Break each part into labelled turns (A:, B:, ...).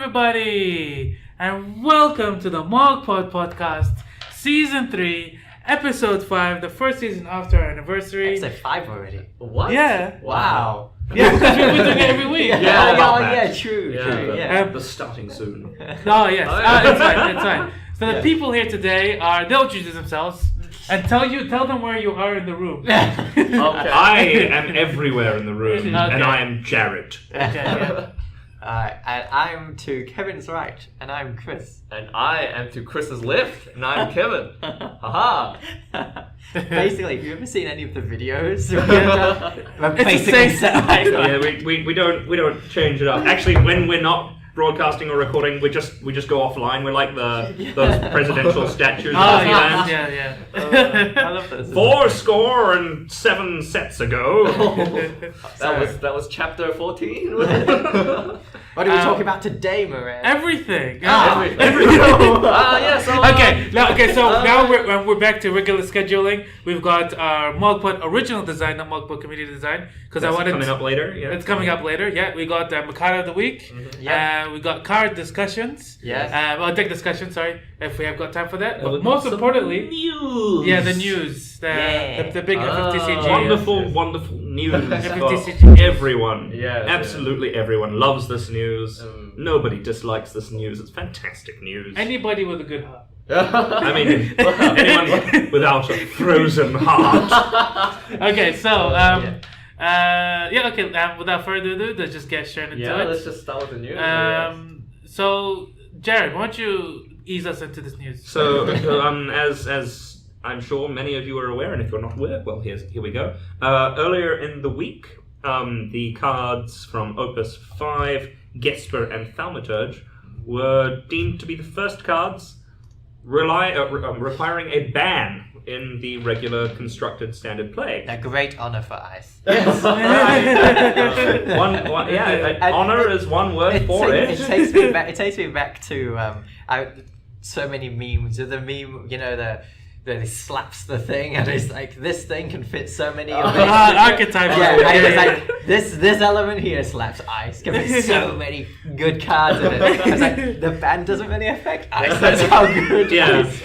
A: everybody, and welcome to the Mogpod Podcast, Season 3, Episode 5, the first season after our anniversary.
B: Episode 5 already.
C: What?
A: Yeah.
C: Wow.
A: Yeah, because we're doing it every week.
B: True.
C: The starting soon.
A: Oh, yes. It's fine. So the people here today they'll introduce themselves and tell them where you are in the room.
C: Okay. I am everywhere in the room, and I am Jared.
A: Okay,
B: And I'm to Kevin's right, and I'm Chris.
C: And I am to Chris's left, and I'm Kevin. Haha.
B: Basically, have you ever seen any of the videos?
A: It's the same.
C: Yeah, we don't change it up. Actually, when we're not broadcasting or recording, we just go offline. We're like those presidential statues.
A: yeah.
B: I love this.
C: 7 sets ago. that was chapter 14.
B: What are we talking about today, Murray?
A: Everything.
C: Everything.
A: So now we're back to regular scheduling. We've got our Mogpod Original Design, not Mogpod Community Design, because
C: coming up later. Yeah,
A: it's coming up later. Yeah, we got Mikado of the week.
B: Mm-hmm.
A: We got card discussions.
B: Yes.
A: Deck discussion. Sorry, if we have got time for that. But
C: We've
A: most
C: got
A: importantly,
C: news.
A: Yeah, the news. The big FFTCG.
C: Wonderful news.
A: FFTCG.
C: Everyone,
B: Yeah,
C: absolutely everyone loves this news. Nobody dislikes this news. It's fantastic news.
A: Anybody with a good heart.
C: I mean, anyone without a frozen heart.
A: Okay, so without further ado, let's just get straight into it.
C: Let's just start with the news.
A: So Jared, why don't you ease us into this news?
C: So, as I'm sure many of you are aware, and if you're not aware, well, here we go. Earlier in the week, the cards from Opus 5, Gesper, and Thaumaturge were deemed to be the first cards requiring a ban in the regular constructed standard play.
B: A great honor for ice.
C: Yes. Honor is one word for it.
B: It takes me back to so many memes. The meme, that he slaps the thing and it's like, this thing can fit so many of it.
A: Archetype.
B: Like this element here slaps ice. Can fit so many good cards in it. It's like the ban doesn't really affect ice. That's how good it is.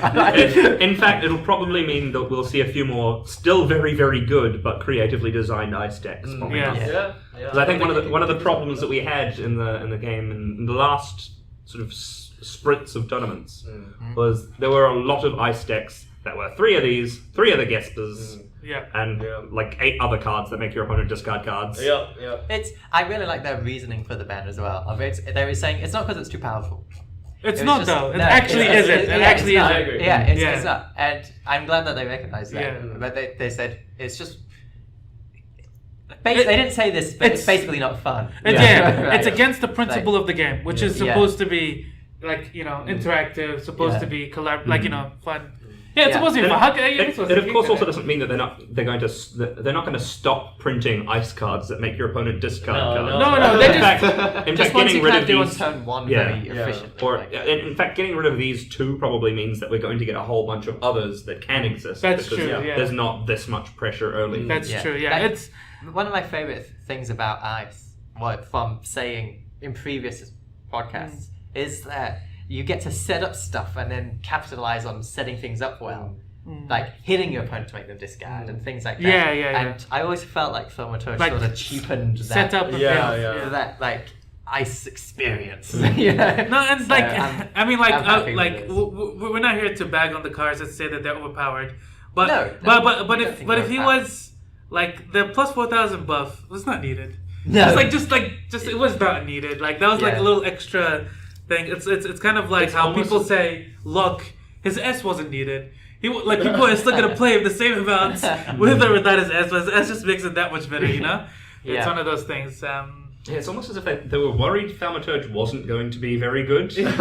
C: In fact, it'll probably mean that we'll see a few more still very, very good but creatively designed ice decks. Because I think one of the problems that we had in the game in the last sort of sprints of tournaments was there were a lot of ice decks. There were 3 of the Gespers, and like 8 other cards that make your opponent discard cards.
B: I really like their reasoning for the ban as well. They were saying it's not because it's too powerful.
A: It's not though. It actually isn't. It actually isn't.
B: It's not. And I'm glad that they recognized that.
A: Yeah.
B: But they said it's just. They didn't say this, but it's basically not fun.
A: It's against the principle of the game, which is supposed to be interactive, supposed to be fun. Yeah, it's supposed to be fun.
C: It of course also doesn't mean that they're not going to stop printing ice cards that make your opponent discard cards.
A: No.
C: In fact, getting rid of these
B: turn one very efficient.
C: Or in fact, getting rid of these 2 probably means that we're going to get a whole bunch of others that can exist.
A: That's true. Yeah.
C: There's not this much pressure early.
A: That's true. Yeah, it's
B: one of my favorite things about ice. From saying in previous podcasts is that you get to set up stuff and then capitalize on setting things up well. Like hitting your opponent to make them discard and things like that. And I always felt like Thaumaturge sort of cheapened that
A: setup
B: that ice experience.
A: No, and so we're not here to bag on the cards and say that they're overpowered. But if he was like the plus 4,000 buff was not needed. No, it was not needed. Like that was like a little extra thing. It's kind of like how people say, look, his S wasn't needed. People are still gonna play the same amounts with or without his S, but his S just makes it that much better, It's one of those things.
C: It's almost as if they were worried Thaumaturge wasn't going to be very good. So we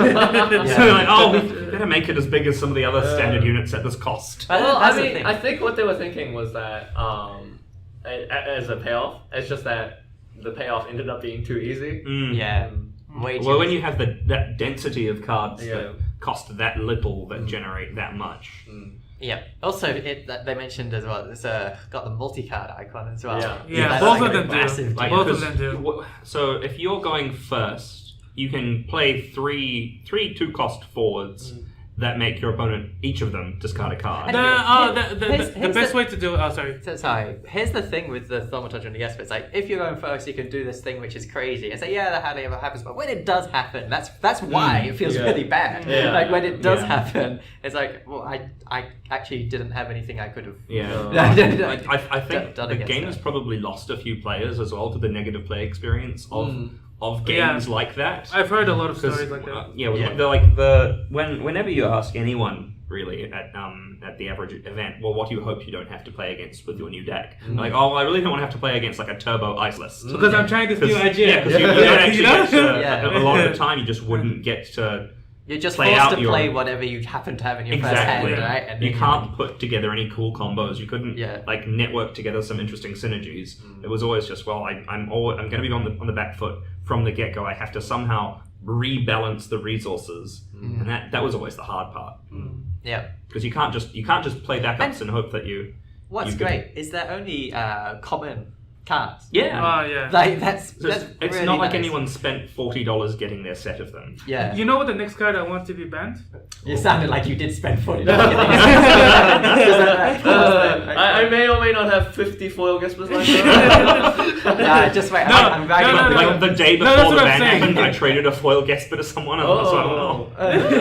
C: better make it as big as some of the other standard units at this cost.
D: Well, I think what they were thinking was that as a payoff, it's just that the payoff ended up being too easy.
C: Well, when you have that density of cards that cost that little but generate that much.
B: Yeah. Also, they mentioned as well. It's got the multi-card icon as well.
A: Both of them do.
C: So if you're going first, you can play three 2-cost forwards that make your opponent, each of them, discard a card.
A: The best way to do it... Oh, sorry.
B: Sorry. Here's the thing with the Thaumaturge and the Esper. It's like, if you're going first, you can do this thing which is crazy. It's like, yeah, that hardly ever happens. But when it does happen, that's why it feels really bad.
D: Yeah.
B: Like, when it does happen, it's like, well, I actually didn't have anything I could have...
C: Yeah. I think
B: done
C: the
B: against
C: game
B: that.
C: has probably lost a few players as well to the negative play experience of games like that.
A: I've heard a lot of stories like that.
C: Whenever you ask anyone really at the average event, well, what do you hope you don't have to play against with your new deck? Like, oh, I really don't want to have to play against like a turbo ice list.
A: Because I'm trying this new idea.
C: Yeah, because you don't actually get to, a lot of the time you just wouldn't get to.
B: You're just
C: play
B: forced
C: out
B: to play whatever you happen to have in your first hand, right? And
C: you can't put together any cool combos. You couldn't like network together some interesting synergies. It was always just, well, I'm going to be on the back foot from the get go. I have to somehow rebalance the resources, and that was always the hard part.
B: Yeah,
C: because you can't just play backups and hope that you.
B: What's great is there only common cards.
C: Yeah.
A: Yeah.
B: Like that's
C: it's
B: really
C: not like
B: nice.
C: anyone spent $40 getting their set of them.
B: Yeah.
A: You know what the next card I want to be banned?
B: You sounded like you did spend $40.
D: I may or may not have 50 foil Gaspers like that.
B: Just wait.
A: No,
B: I'm writing
A: no,
B: up
C: Like the day
A: that's
C: before
A: what
C: the
A: I'm
C: ban
A: saying.
C: happened, I traded a foil Gesper to someone and I was like, oh,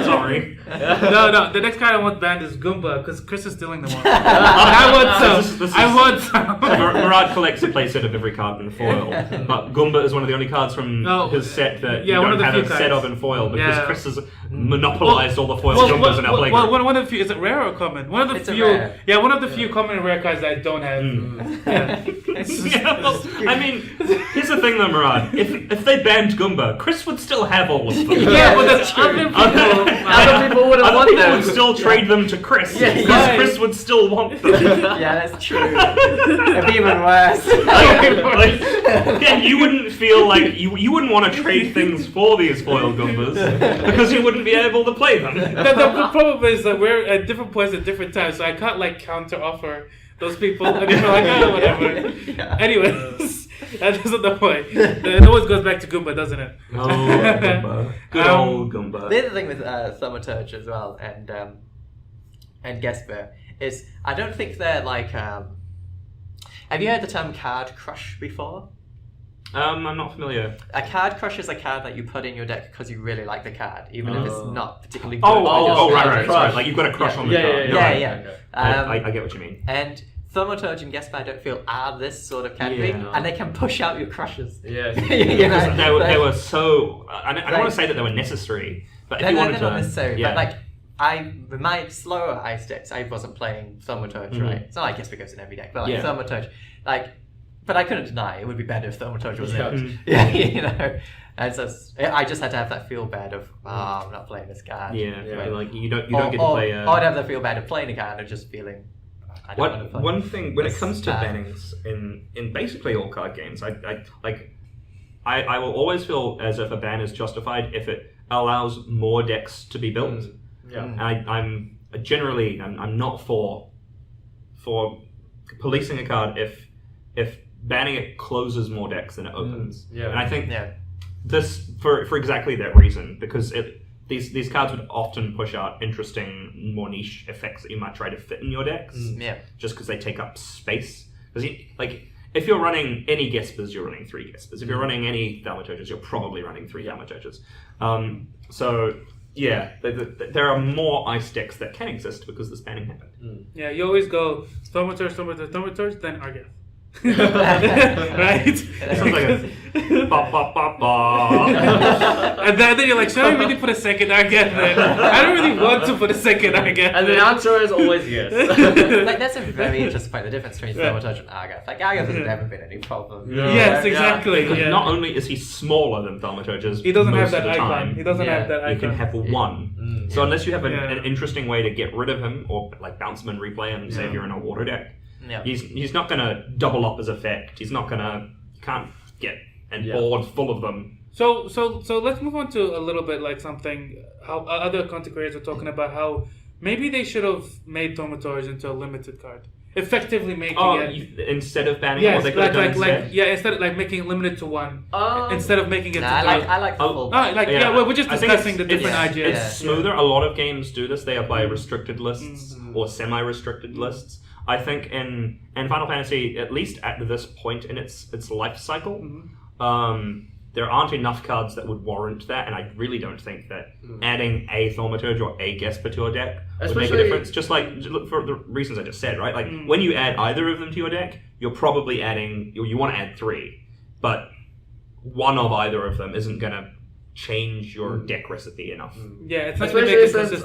C: sorry.
A: No, the next card I want banned is Goomba, because Chris is stealing them all. I want some.
C: Murad collects a playset of every card in foil, but Goomba is one of the only cards from his set that you
A: one of
C: don't
A: the
C: have
A: few
C: a set
A: cards.
C: of in foil because Chris has monopolized all the foil Goombas in our playground.
A: Well, one of the few, is it rare or common? One of the
B: It's a
A: few,
B: rare.
A: yeah, one of the few common and rare cards that I don't have.
C: Yeah, well, I mean, here's the thing though, Murad. If they banned Goomba, Chris would still have all of them.
A: Yeah, but that's other people.
D: Other people wouldn't
C: Other
D: want
C: people
D: them.
C: would still trade them to Chris because
A: yeah.
C: Chris would still want them.
B: Yeah, that's true. It'd be even worse.
C: Yeah, you wouldn't feel like you wouldn't want to trade things for these foil Goombas because you wouldn't be able to play them.
A: The problem is that we're at different points at different times, so I can't like counter offer those people. And they're like, oh, whatever.
B: Yeah.
A: Anyways, that isn't the point. It always goes back to Goomba, doesn't it?
C: Oh, Goomba. Good old Goomba.
B: The other thing with Thaumaturge as well and Gesper is I don't think they're like. Have you heard the term card crush before?
C: I'm not familiar.
B: A card crush is a card that you put in your deck because you really like the card, even if it's not particularly good.
C: Right. Like you've got a crush on the card.
B: Yeah.
C: I get what you mean.
B: And Thaumaturge and Gesper, I don't feel are this sort of category, and they can push out your crushes.
D: Yeah.
B: You know,
C: They were so. I don't want to say that they were necessary, but if you wanted
B: they're
C: to,
B: not necessary.
C: yeah.
B: But like, with my slower ice decks, I wasn't playing Thaumaturge, right? It's not like Gesper goes in every deck, but like Thaumaturge, but I couldn't deny it would be better if Thaumaturge was in. Yeah, you know. And so I just had to have that feel bad of, I'm not playing this card.
C: Yeah. Like you don't get to play.
B: Or I'd have that feel bad of playing a card and just feeling. I don't want to play.
C: One thing when it
B: this
C: comes to
B: card.
C: bannings in basically all card games, I will always feel as if a ban is justified if it allows more decks to be built.
D: Yeah.
C: I'm generally not for policing a card if banning it closes more decks than it opens.
D: Yeah.
C: And I think this for exactly that reason, because these cards would often push out interesting, more niche effects that you might try to fit in your decks. Just because they take up space. Because if you're running any Gespers, you're running 3 Gespers. If you're running any Thaumaturges, you're probably running 3 Thaumaturges. So yeah, there are more ice decks that can exist because this banning happened.
A: Yeah, you always go Thaumaturge, then Argath. Right?
C: It sounds like a ba ba ba ba.
A: And then you're like, should I really put a second Argath there? I don't really want to put a second Argath
D: And the
A: there.
D: answer is always yes.
B: Like that's a very interesting point. The difference between Thaumaturge and Argath. Like Argath has never been any problem.
A: Yes, exactly.
C: Because
A: Yeah.
C: not only is he smaller than Thaumaturges,
A: He doesn't have
C: most
A: that
C: of the
A: icon.
C: time,
A: He doesn't have that icon.
C: you can have one. So unless you have an interesting way to get rid of him, or like bounce him and replay him, say if you're in a water deck, he's not going to double up his effect. He's not going to. Can't get a board full of them.
A: So let's move on to a little bit like something how other content creators are talking about how maybe they should have made Thaumaturge into a limited card. effectively making it
C: instead of banning
A: yes,
C: what they could have done instead?
A: instead of like making it limited to one, instead of making it.
B: I like the full.
A: We're just discussing the different ideas.
C: It's smoother. A lot of games do this. They apply restricted lists or semi-restricted lists. I think in Final Fantasy, at least at this point in its life cycle, there aren't enough cards that would warrant that, and I really don't think that adding a Thaumaturge or a Gesper to your deck would make a difference. Just like for the reasons I just said, right? Like when you add either of them to your deck, you're probably adding. You want to add 3, but one of either of them isn't gonna change your deck recipe enough.
A: Yeah, it's
D: especially since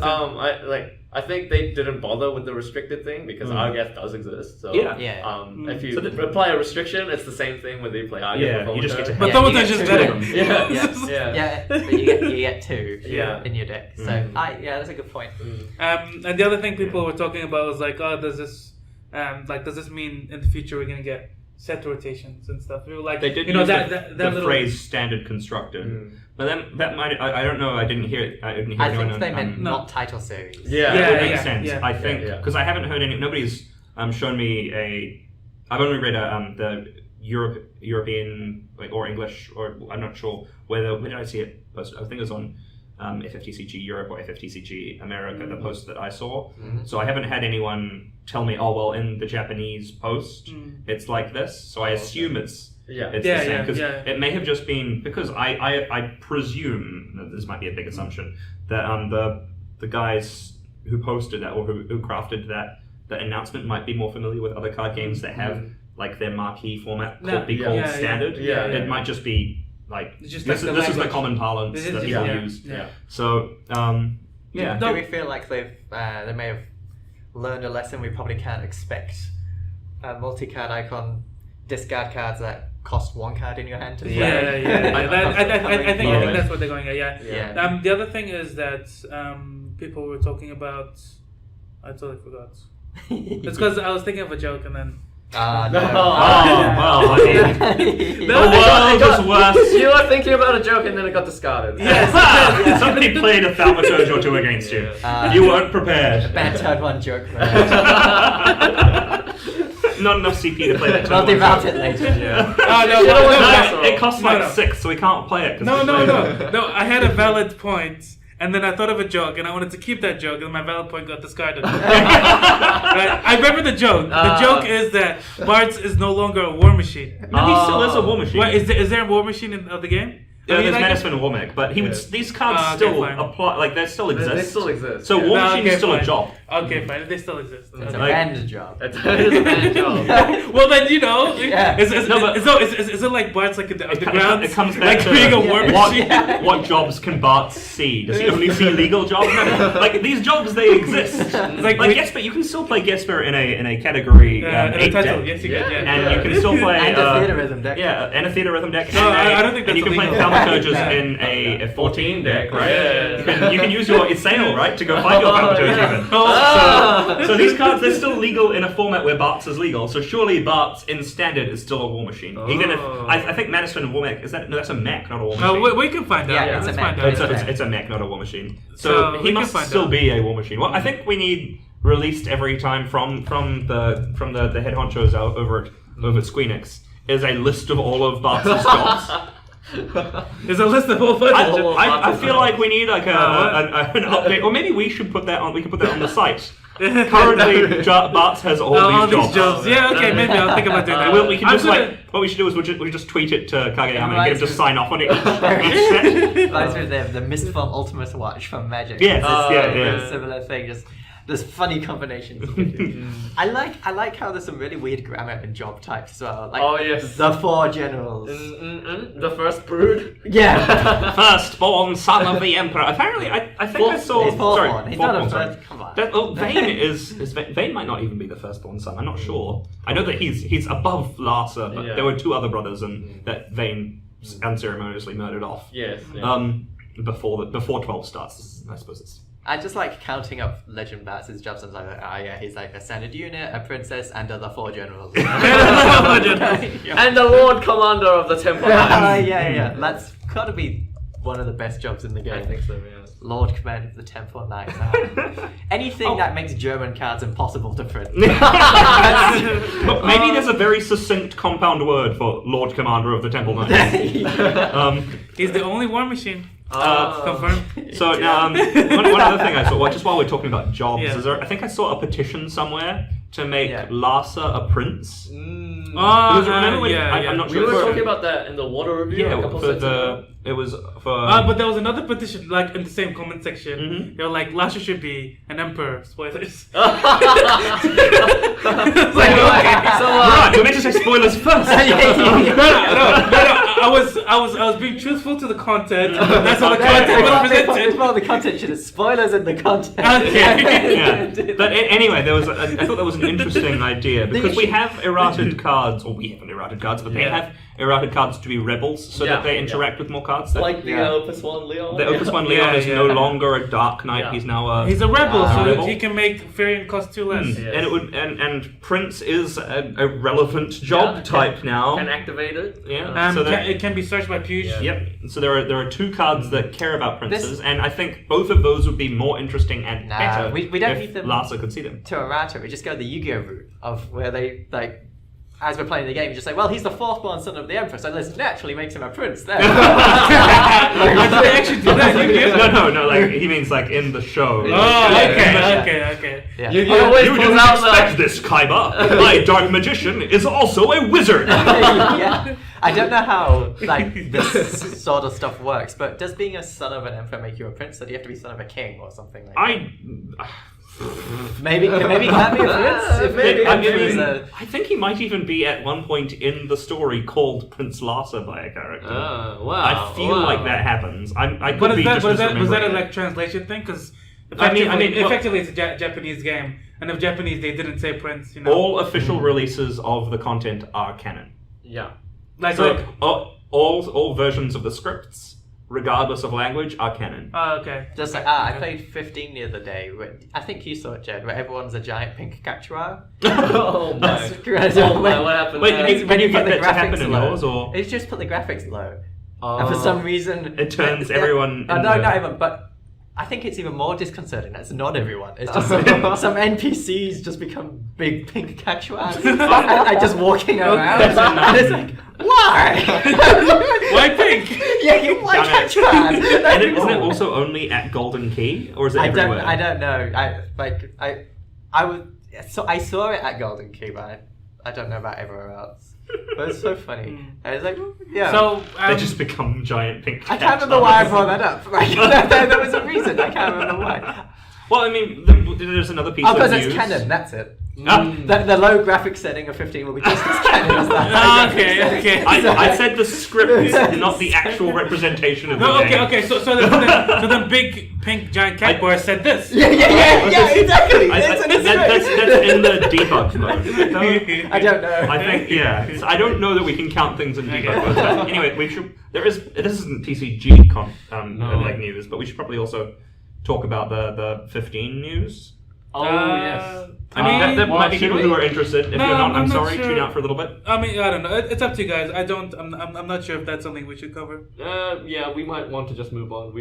D: I think they didn't bother with the restricted thing because Argath does exist. So if you apply a restriction, it's the same thing when they play Argath.
C: You just get to.
A: But Thaumaturge is better.
B: But you get 2 in your deck. So that's a good point.
A: And the other thing people were talking about was like, does this mean in the future we're gonna get set rotations and stuff? We were like,
C: they did use the phrase standard constructed. But then that might, I don't know, I didn't hear it. I
B: think they meant not title series.
C: It would make sense. I think, because I haven't heard nobody's shown me I've only read the European, or English, or I'm not sure where did I see it posted? I think it was on FFTCG Europe or FFTCG America, the post that I saw. So I haven't had anyone tell me, in the Japanese post, it's like this. So I assume it's the same, because it may have just been, because I presume, this might be a big assumption, that the guys who posted that or who crafted that, the announcement might be more familiar with other card games that have like their marquee format called standard. It might just be like this is the common parlance that people use. So
B: do we feel like they may have learned a lesson? We probably can't expect a multi-card icon discard cards that cost 1 card in your hand to play.
A: I think that's what they're going at. The other thing is that people were talking about. I totally forgot. It's because I was thinking of a joke and then.
C: The world was worse.
D: You were thinking about a joke and then it got discarded.
C: Yes. Somebody played a Thaumaturge or 2 against you. You weren't prepared.
B: Bad turn 1 joke.
C: Not enough CP to play that.
B: I'll devout it later.
C: It costs like 6, so we can't play it.
A: No. I had a valid point. And then I thought of a joke, and I wanted to keep that joke, and my valid point got discarded. Right? I remember the joke. The joke is that Bartz is no longer a war machine.
C: No, he still is a war machine.
A: Wait, is there a war machine of the game?
C: There's Manasvin and Womack, but these cards still apply, like they still exist.
D: They still exist.
C: So War Machine is still a job.
A: Okay, fine. They still exist.
B: It's a banned job.
D: It is a banned job.
A: Well, then is it like Bart's like in the underground?
C: It comes back
A: like being a war machine.
C: What jobs can Bart see? Does he only see legal jobs? No, like these jobs, they exist. Like Gesper, you can still play Gesper in a category 8 deck.
A: Yes, you can.
C: And you can still play
B: and a theater rhythm deck.
C: Yeah, and a theater rhythm deck.
A: No, I don't think that's
C: and you can play Thaumaturges in a 14 deck, right? You can use your Isail, right, to go find your Thaumaturge even. So these cards, they're still legal in a format where Bart's is legal. So surely Bart's in standard is still a war machine. Even if I think Manasvin and Womack that's a mech, not a war machine.
A: We can find out.
B: Let's
A: find out.
C: It's a mech, not a war machine. So he must still be a war machine. Well, I think we need released every time from the head honchos over at Squeenix is a list of all of Bart's jobs.
A: There's a list of all
C: I feel like we need like an update, or maybe we should put that on. We can put that on the site. Currently, Bart's has all these jobs.
A: Yeah, okay, maybe I'll think about doing that.
C: We can just what we should do is we just tweet it to Kageyama and get him to sign off on it.
B: Reminds me of the Mistform Ultimate Watch from Magic.
C: Yes,
B: similar thing. Just there's funny combinations. I like how there's some really weird grammar and job types as well. Like the 4 generals.
D: The first brood.
B: Yeah.
C: Firstborn son of the emperor. Apparently, I think I saw.
B: He's fourthborn. He's not a
C: first.
B: Come on.
C: Vayne Vayne might not even be the firstborn son. I'm not sure. I know that he's above Larsa, but there were 2 other brothers, and that Vayne unceremoniously murdered off.
D: Yes.
C: Before 12 starts, I suppose it's.
B: I just like counting up Legend Bart's jobs and like, he's like a standard unit, a princess, and the 4 generals.
D: And the Lord Commander of the Temple.
B: Yeah. That's gotta be one of the best jobs in the game.
D: I think so, yeah.
B: Lord Commander of the Temple Knights. Anything that makes German cards impossible to print.
C: But maybe there's a very succinct compound word for Lord Commander of the Temple Knights.
A: He's the only war machine. Confirmed.
C: So now, one other thing I saw, just while we're talking about jobs, I think I saw a petition somewhere to make Larsa a prince. Because remember when, I'm not sure.
D: We were talking about that in the water review a couple of ago.
C: It was for...
A: but there was another petition, like, in the same comment section. They were like, Lasha should be an emperor. Spoilers.
C: You meant to say spoilers first.
A: No. I was being truthful to the content. That's how the content was presented.
B: It's more the content shit. It's spoilers in the content.
A: Okay.
C: But anyway, I thought that was an interesting idea because we have errated cards, or we haven't errated cards, but they have errated cards to be rebels so that they interact with more cards.
D: Like the Opus 1 Leon.
C: The Opus 1 Leon is no longer a Dark Knight. He's now
A: he's a rebel, so he can make variant cost 2 less.
C: And it would and Prince is a relevant job type now.
D: Can activate it.
C: So
A: it can be searched by Puge.
C: Yep. So there are 2 cards that care about princes, and I think both of those would be more interesting and better.
B: We don't need them.
C: Larsa could see them.
B: To errata, we just go the Yu-Gi-Oh route of where they like. As we're playing the game, you just say, well, he's the 4th-born son of the Emperor, so this naturally makes him a prince there.
A: They actually do that.
C: No, like, he means like in the show.
A: Okay.
B: Yeah.
C: You didn't expect this, Kaiba. My dark magician is also a wizard.
B: I don't know how like this sort of stuff works, but does being a son of an emperor make you a prince, or do you have to be son of a king or something like that? Maybe can be a prince.
C: I think he might even be at one point in the story called Prince Larsa by a character. I feel like that happens.
A: Was that a like translation thing? Because effectively it's a Japanese game, and if Japanese they didn't say prince.
C: All official releases of the content are canon.
D: Yeah.
C: All versions of the scripts, regardless of language, are canon.
A: Oh, okay.
B: Just like, I played 15 the other day. I think you saw it, Jed, where everyone's a giant pink cactuar.
D: Oh my.
B: That's crazy.
D: What happened there?
B: When you put the
C: graphics
B: graphics
C: low, or?
B: It's just put the graphics low. And for some reason...
C: It turns everyone...
B: not everyone, but... I think it's even more disconcerting. That's not everyone. It's just some NPCs just become big pink cactuars and just walking around. And it's like, why?
A: Why pink?
B: You like cactuars.
C: Isn't it also only at Golden Key, or is it everywhere?
B: I don't know. I saw it at Golden Key, but I don't know about everywhere else. But it's so funny. And it's like,
A: So
C: they just become giant pink cats.
B: I can't remember why I brought that up. There was a reason. I can't remember why.
C: Well, I mean, there's another piece of news.
B: because it's canon. That's it. The low graphic setting of 15 will be just as canon as that.
A: Okay.
C: I said the script, not the actual representation of the game.
A: Okay. So then big pink giant cat boy said this.
B: Yeah, exactly.
C: That's in the debug mode.
B: I don't know.
C: I think I don't know that we can count things in debug mode. Anyway, this isn't TCG like news, but we should probably also talk about the 15 news.
D: Oh, yes.
C: I mean, there might be people who are interested. If you're not, I'm sorry, tune out for a little bit.
A: I mean, I don't know. It's up to you guys. I'm not sure if that's something we should cover.
D: We might want to just move on.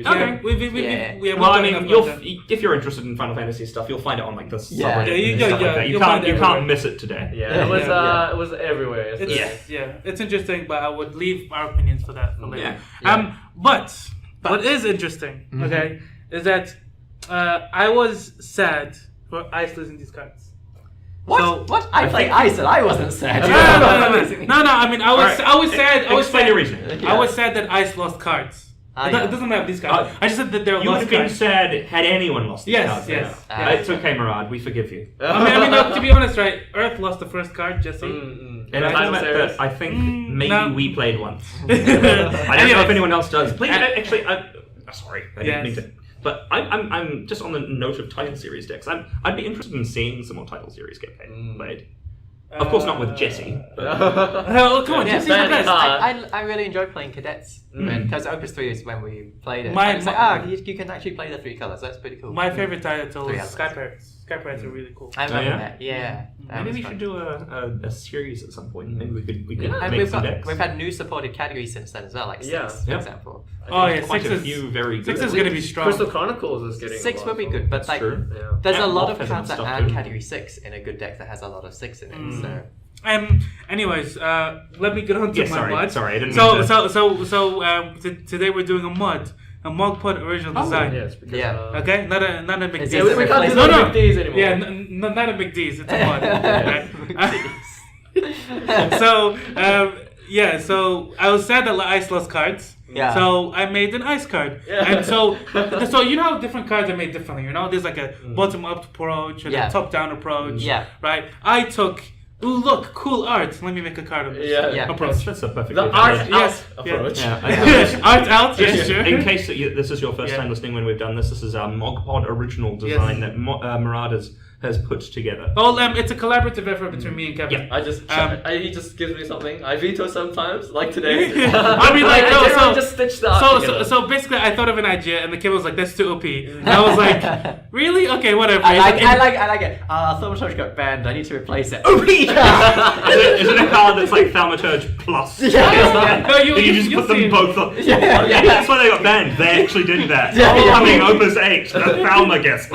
A: If
C: you're interested in Final Fantasy stuff, you'll find it on like the subreddit. You can't miss it today.
D: Yeah, it was everywhere.
A: It's interesting, but I would leave our opinions for that for later. But what is interesting, is that I was sad for Ice losing these cards.
B: What? I played Ice and I wasn't sad.
A: No. I mean, I was sad.
C: Explain your reasoning.
A: I was sad that Ice lost cards. It doesn't matter these cards. I just said that there were lost cards.
C: You would have been sad had anyone lost these cards.
A: Yes.
C: It's okay, Murad. We forgive you.
A: I mean, to be honest, right? Earth lost the first card, Jesse.
C: And I think maybe we played once. I don't know if anyone else does. Actually, sorry, I didn't mean to. But I'm just on the note of title series decks. I'd be interested in seeing some more title series get played. Of course, not with Jesse.
A: Come on, Jesse's the best.
B: I really enjoy playing cadets because Opus 3 is when we played it. You can actually play the 3 colors. That's pretty cool.
A: My favorite title is Sky Pirates. card pirates are really cool.
B: I remember that. Yeah.
C: Maybe we should do a series at some point. Maybe we could
B: and
C: make some decks.
B: We've had new supported categories since then as well, like 6, for example.
A: Oh yeah,
C: quite a few very good.
A: 6 is going to be strong.
D: Crystal Chronicles is getting
B: 6 would be good, but like there's a lot of cards that add category 6 in a good deck that has a lot of 6 in it. So.
A: Anyways, let me get on to my mod.
C: Sorry, I didn't mean to...
A: So today we're doing a Mogpod Original Design.
D: Yes, because,
A: okay, not a big
D: D. We can't do the big D's anymore.
A: Yeah, not a big D's. It's a mod. So I was sad that Ice lost cards.
B: Yeah.
A: So I made an ice card. Yeah. And so you know how different cards are made differently. You know, there's like a bottom up approach and a top down approach.
B: Yeah.
A: Right. I took. Ooh, look, cool art. Let me make a card of this. Approach.
C: That's a perfect
D: art approach.
A: Yeah. Art out, yes, sure.
C: In case this is your first time listening when we've done this, this is our Mogpod Original Design that Marauders has put together.
A: Oh, it's a collaborative effort between me and Kevin.
D: Yeah, he just gives me something. I veto sometimes, like today.
A: I mean, like,
D: I just stitch the art together.
A: So basically, I thought of an idea, and the kid was like, "That's too OP." And I was like, "Really? Okay, whatever."
B: I like it. Thaumaturge got banned. I need to replace it. OP.
C: Is it a card that's like Thaumaturge plus?
A: No,
C: you just put them both on.
B: Yeah.
C: That's why they got banned. They actually did that. Coming Opus 8, the Thalma guest.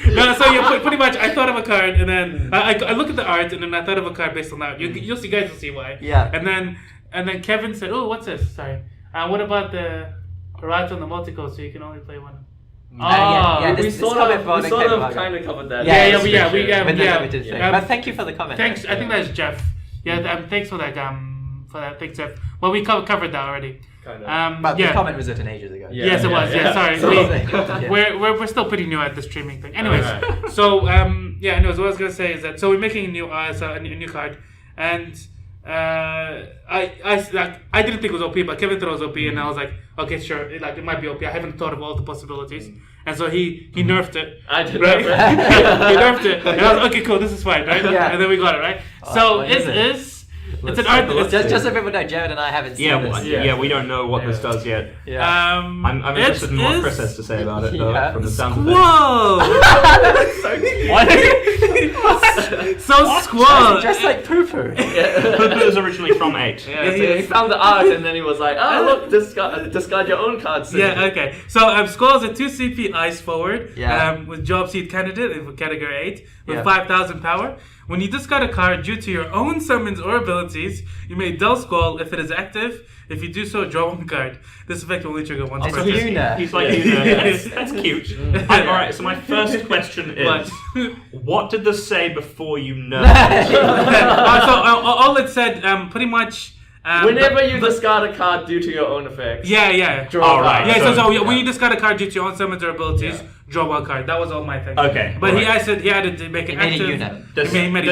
A: No, so pretty much, I thought of a card, and then I look at the art, and then I thought of a card based on that. You'll see, guys will see why.
B: Yeah.
A: And then Kevin said, "Oh, what's this? Sorry. What about the rights on the multiple, so you can only play one?"
D: We sort of kind of covered that.
B: Yeah. But thank you for the comment.
A: Thanks. I think that's Jeff. Yeah. Thanks for that. Thanks, Jeff. Well, we covered that already.
B: But the comment was written ages ago.
A: Yes, it was. Yeah, sorry. We're still pretty new at the streaming thing. Anyways, anyways, what I was gonna say is that we're making a new card, and I didn't think it was OP, but Kevin thought it was OP, and I was like, okay, sure, it might be OP. I haven't thought of all the possibilities, and so he nerfed it.
D: I did,
A: right? He nerfed it, and I was like, okay, cool, this is fine, right?
B: Yeah.
A: And then we got it, right? So it's an art.
B: Just so people know, Jared and I haven't seen this.
C: Yeah, we don't know what this does yet.
B: Yeah.
C: I'm interested in what Chris has to say about it, though, from the sound of it.
A: Whoa! So squall.
B: Just like Pupu.
C: Pupu was originally from 8.
D: Yeah, so he found the art, and then he was like, "Oh, look, discard your own cards."
A: Yeah, okay. So Squall is a 2 CP ice forward.
B: Yeah.
A: With Job Seed candidate in category 8 with 5,000 power. When you discard a card due to your own summons or abilities, you may dull Squall if it is active. If you do so, draw one card. This effect will only trigger once per turn.
C: He's like Una. That's cute. Alright, so my first question is, what did this say before you know?
A: All it said, pretty much...
D: Whenever you discard a card due to your own effects.
A: Yeah.
D: Draw a card.
A: Yeah, when you discard a card due to your own summons or abilities, draw one card. That was all my thing.
C: Okay.
A: But he added to make it active.
C: This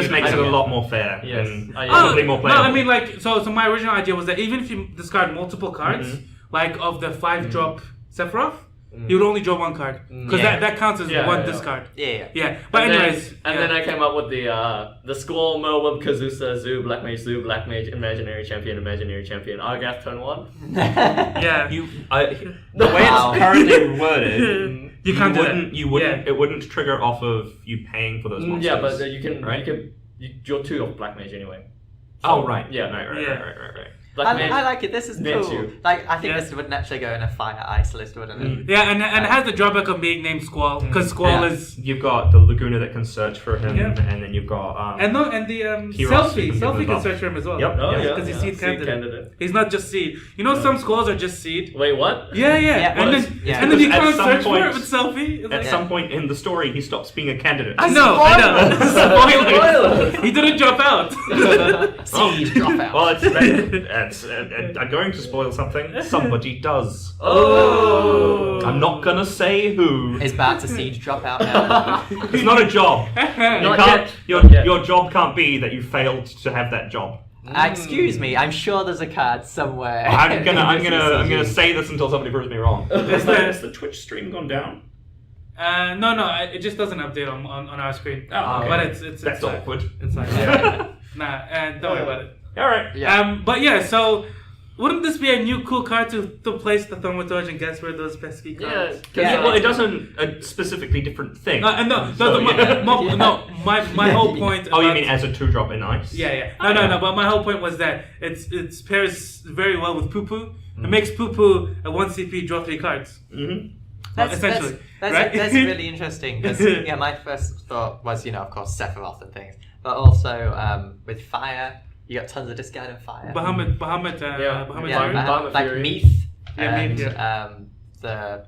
C: makes it a lot more fair.
D: Yes.
C: And probably more playable.
A: No, I mean, like, so my original idea was that even if you discard multiple cards, like of the 5-drop Sephiroth, you would only draw one card. Because that counts as one discard.
B: Yeah.
A: But anyways.
D: Then I came up with the Squall, Moab, Kazusa, Zoo, Black Mage, Imaginary Champion, Argath, turn 1.
A: Yeah.
C: The way it's currently worded,
A: you can't do that.
C: It wouldn't trigger off of you paying for those monsters.
D: Yeah, but you can draw 2 of Black Mage anyway.
C: Oh, right.
D: Yeah.
C: Right.
B: I like it. This is cool. Like, I think this would naturally go in a fire ice list, wouldn't it?
A: Yeah, and it has the drawback of being named Squall, because Squall is...
C: You've got the Laguna that can search for him, and then you've got...
A: and the Selfie can search for him as well.
C: Yep.
A: Because he's Seed candidate. He's not just Seed. You know, some Squalls are just Seed.
D: Wait, what?
A: Yeah. And then you can't search for it with Selfie.
C: At some point in the story, he stops being a candidate.
A: I know. Spoilers. He didn't drop out.
B: Seed drop out.
C: Well, I'm going to spoil something. Somebody does.
D: Oh!
C: I'm not gonna say who.
B: Is about to Seed drop out now?
C: It's not a job. Your job can't be that you failed to have that job.
B: Excuse me, I'm sure there's a card somewhere.
C: I'm gonna say this until somebody proves me wrong. Has the Twitch stream gone down?
A: No, it just doesn't update on our screen.
C: Oh, okay.
A: But it's
C: that's awkward.
A: It's like don't worry about it.
C: All right.
A: But yeah, so Wouldn't this be a new cool card to place the thaumaturge and guess where those pesky cards?
C: Well, it does a specifically different thing.
A: My whole point.
C: Oh, you mean as a 2-drop in ice?
A: Yeah. No. But my whole point was that it pairs very well with Pupu. It makes Pupu a 1 CP draw 3 cards.
B: Mm-hmm.
A: Essentially,
B: that's really interesting because my first thought was of course Sephiroth and things, but also with fire. You got tons of discard and fire.
A: Bahamut
B: like Meath and the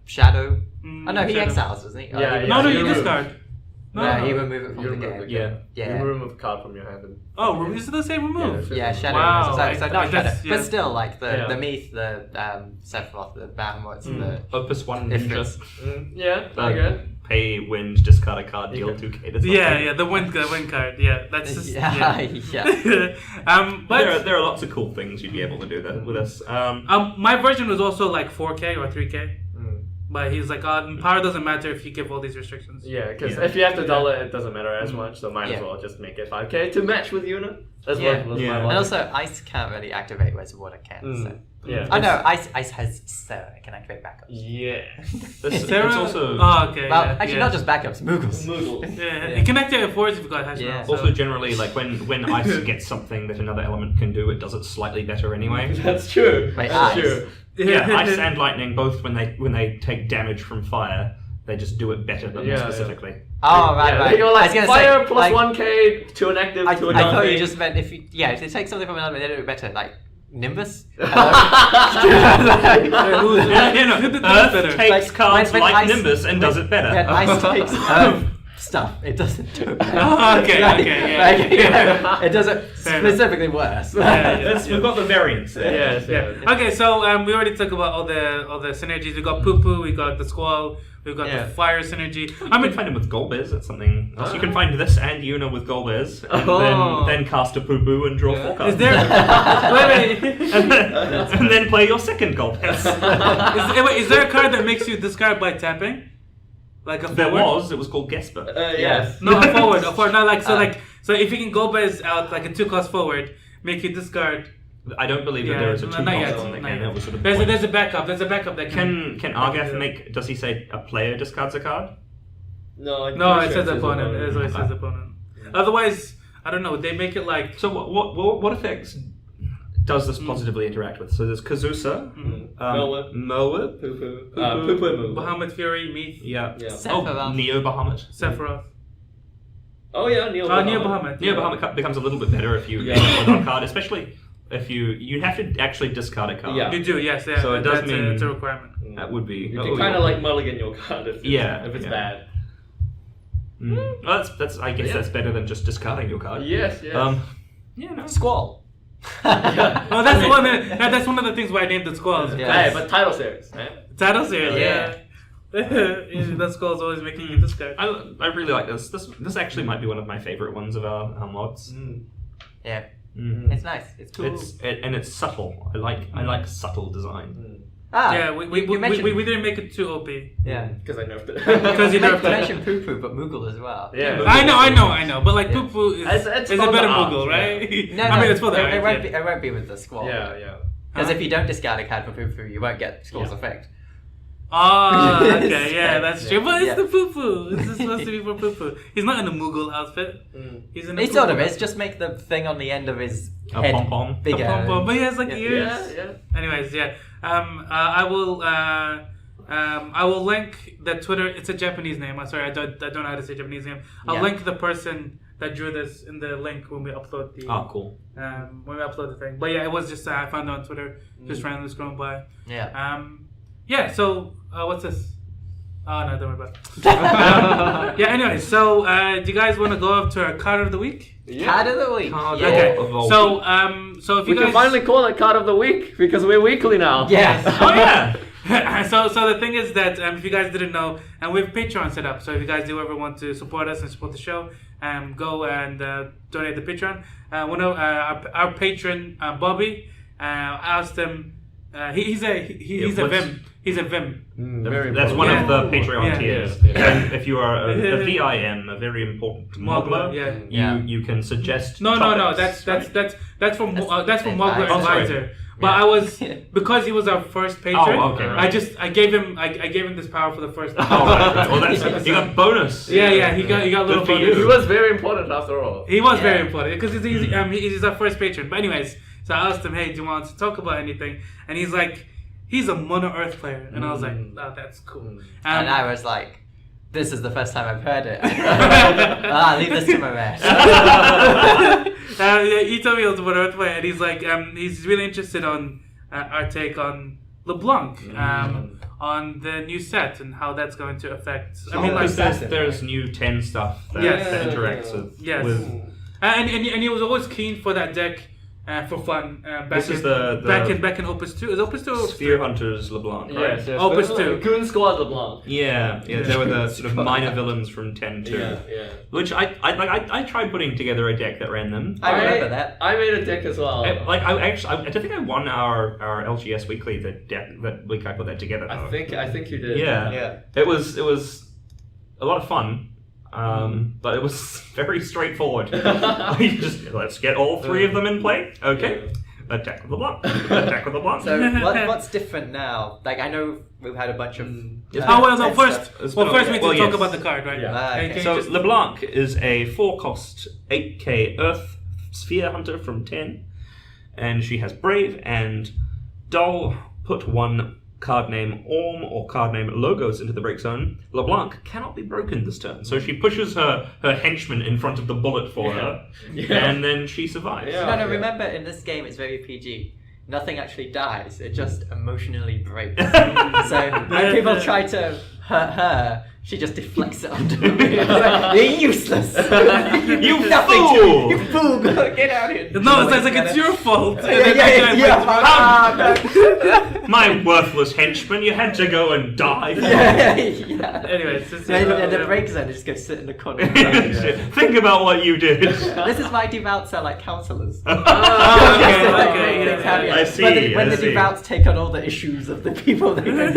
B: Shadow. Oh no, he exiles, doesn't he?
A: No, you discard.
B: No, you remove it from the game.
D: You remove a card from your hand.
A: Is it the same remove?
B: Yeah, Shadow.
A: Wow.
B: So not Shadow, but still like the Meath, the Sephiroth, the Bahamut, the
C: Opus 1 ninjas.
D: Okay.
C: Pay, win, discard a card, deal 2k.
A: The win card. Yeah, that's just
C: but there are lots of cool things you'd be able to do with this.
A: My version was also like 4k or 3k. But he's like, power doesn't matter if you give all these restrictions.
D: Yeah, because if you have to dollar it doesn't matter as much, so might as well just make it 5k to match with Yuna. That's what was my logic.
B: And also, ice can't really activate, whereas water can. So.
D: Yeah.
B: Oh no, ice has Sarah. It can activate backups.
D: Yeah.
A: Sarah?
C: It's also...
A: Oh, okay.
B: Well, actually, not just backups, Moogles.
A: Yeah. You can activate forwards if you've got hash now.
C: Also, generally, like when ice gets something that another element can do, it does it slightly better anyway.
D: That's true. That's true.
C: Yeah, ice and lightning both when they take damage from fire, they just do it better but more specifically.
B: Oh right.
D: They go like fire plus 1k to an active to a
B: I thought you just meant if they take something from another, they do it better. Like Nimbus.
C: Earth takes cards like ice, Nimbus and does it better.
B: When ice takes stuff, it doesn't do it better. It does it specifically worse.
C: We've got the variants there.
A: Yes. Okay, so we already talked about all the synergies. We got Pupu, we got the Squall, we've got the fire synergy.
C: I mean, find him with Golbez. That's something else. You can find this and Yuna with Golbez, and then cast a Pupu and draw 4 cards.
A: Is there? wait.
C: And then play your second Golbez.
A: Is there a card that makes you discard by tapping? Like a forward?
C: It was called Gesper.
D: Yes.
A: No, a forward. No, so if you can Golbez out like a 2-cost forward, make you discard.
C: I don't believe that there is a 2-cost on the game. That was sort of
A: there's a backup. There's a backup that
C: can Argath make? Does he say a player discards a card?
D: No,
A: it says opponent. It always says opponent. Otherwise, I don't know. They make it like.
C: So what effects does this positively interact with? So there's Kazusa, Melwood,
D: Pupu,
A: Bahamut Fury, Meath.
C: Neo Bahamut.
A: Sephiroth.
D: Oh yeah, Neo
A: Bahamut.
C: Neo Bahamut becomes a little bit better if you end on card, especially if you have to actually discard a card.
D: Yeah.
A: You do, yes. Yeah.
C: So it does mean
A: it's a requirement.
C: That would be.
D: You can kind of like mulligan your card if it's bad.
C: Well, that's I guess that's better than just discarding your card.
D: Yes.
B: Squall.
A: Well, that's one of the things why I named it Squalls.
D: Hey, but title series, right?
A: Title series, that Squall's always making you discard.
C: I really like this. This actually might be one of my favorite ones of our mods.
B: Yeah. It's nice. It's cool.
C: It's subtle. I like subtle design.
A: We didn't make it too OP.
B: Yeah,
D: because I nerfed it.
A: Because you nerfed it.
B: You mentioned Pupu, but Moogle as well.
A: Yeah, I know. But like Pupu is a better Moogle, right?
B: No,
A: I mean it's for that.
B: It won't be with the Squall.
D: Yeah.
B: Because if you don't discard a card for Pupu, you won't get Squall's effect.
A: Oh, okay, that's true. But it's the Pupu. This is supposed to be for Pupu. He's not in a Moogle outfit. He's in a
B: He sort of is. Just make the thing on the end of his head
C: pom-pom.
B: bigger.
A: But he has like ears.
D: Yeah.
A: Anyways, I will link the Twitter. It's a Japanese name. I'm sorry, I don't know how to say Japanese name. I'll link the person that drew this in the link when we upload the.
C: Oh, cool.
A: When we upload the thing, but it was just I found it on Twitter, just randomly scrolling by.
B: Yeah.
A: So what's this? Oh no, don't worry about it. Anyway, so do you guys want to go up to our card of the week?
B: Card of the week.
A: Okay. So if you guys
D: can finally call it card of the week because we're weekly now.
B: Yes.
A: Oh yeah. So the thing is that if you guys didn't know, and we have Patreon set up. So if you guys do ever want to support us and support the show, go and donate the Patreon. One of our patron Bobby, I asked him. He's a Vim. He's a Vim.
C: That's one of the Patreon tiers. And if you are a VIM, a very important Mogler, you can suggest.
A: No. That's from Mogler Advisor. But I was because he was our first patron.
C: Oh, okay, right.
A: I gave him this power for the first time.
C: Well, he got bonus.
A: He got a little bonus.
D: He was very important after all.
A: He was very important because he's our first patron. But anyways, so I asked him, hey, do you want to talk about anything? And he's like, he's a Mono Earth player, and I was like, oh, that's cool.
B: And I was like, this is the first time I've heard it. Leave this to my man.
A: He told me he was a Mono Earth player, and he's like, he's really interested on our take on LeBlanc, on the new set and how that's going to affect.
C: There's new 10 stuff that interacts with.
A: Yes. And he was always keen for that deck. For fun, back in Opus 2. Is Opus 2
C: Sphere Hunters LeBlanc, right?
D: Yes.
A: Opus 2.
D: Goon Squad LeBlanc.
C: Yeah, they were the sort of minor villains from 10-2.
D: Yeah.
C: Which I tried putting together a deck that ran them.
B: I remember that.
D: I made a deck as well.
C: I don't think I won our LGS Weekly that week I put that together. Though.
D: I think you did.
C: Yeah. It was a lot of fun. But it was very straightforward. Let's get all 3 of them in play. Okay. Attack with the block. Attack with the block.
B: So what's different now? Like I know we've had a bunch of.
A: First we need to talk about the card, right?
D: Yeah.
A: Okay.
C: So LeBlanc is a 4-cost 8k Earth Sphere Hunter from 10, and she has Brave and Dull. Put 1 card name Orm or card name Logos into the break zone. LeBlanc cannot be broken this turn, so she pushes her henchman in front of the bullet for her, and then she survives.
B: No, remember in this game it's very PG. Nothing actually dies, it just emotionally breaks. So when people try to hurt her, she just deflects it onto me. Like, you're useless.
C: You fool!
B: You fool! Get out of here.
A: No, it's like it's your fault.
C: My worthless henchman, you had to go and die.
A: Anyways,
B: and the break zone, just go sit in the corner.
C: Think about what you did.
B: This is why devouts are like counselors.
C: I see.
B: When the devouts take on all the issues of the people, they go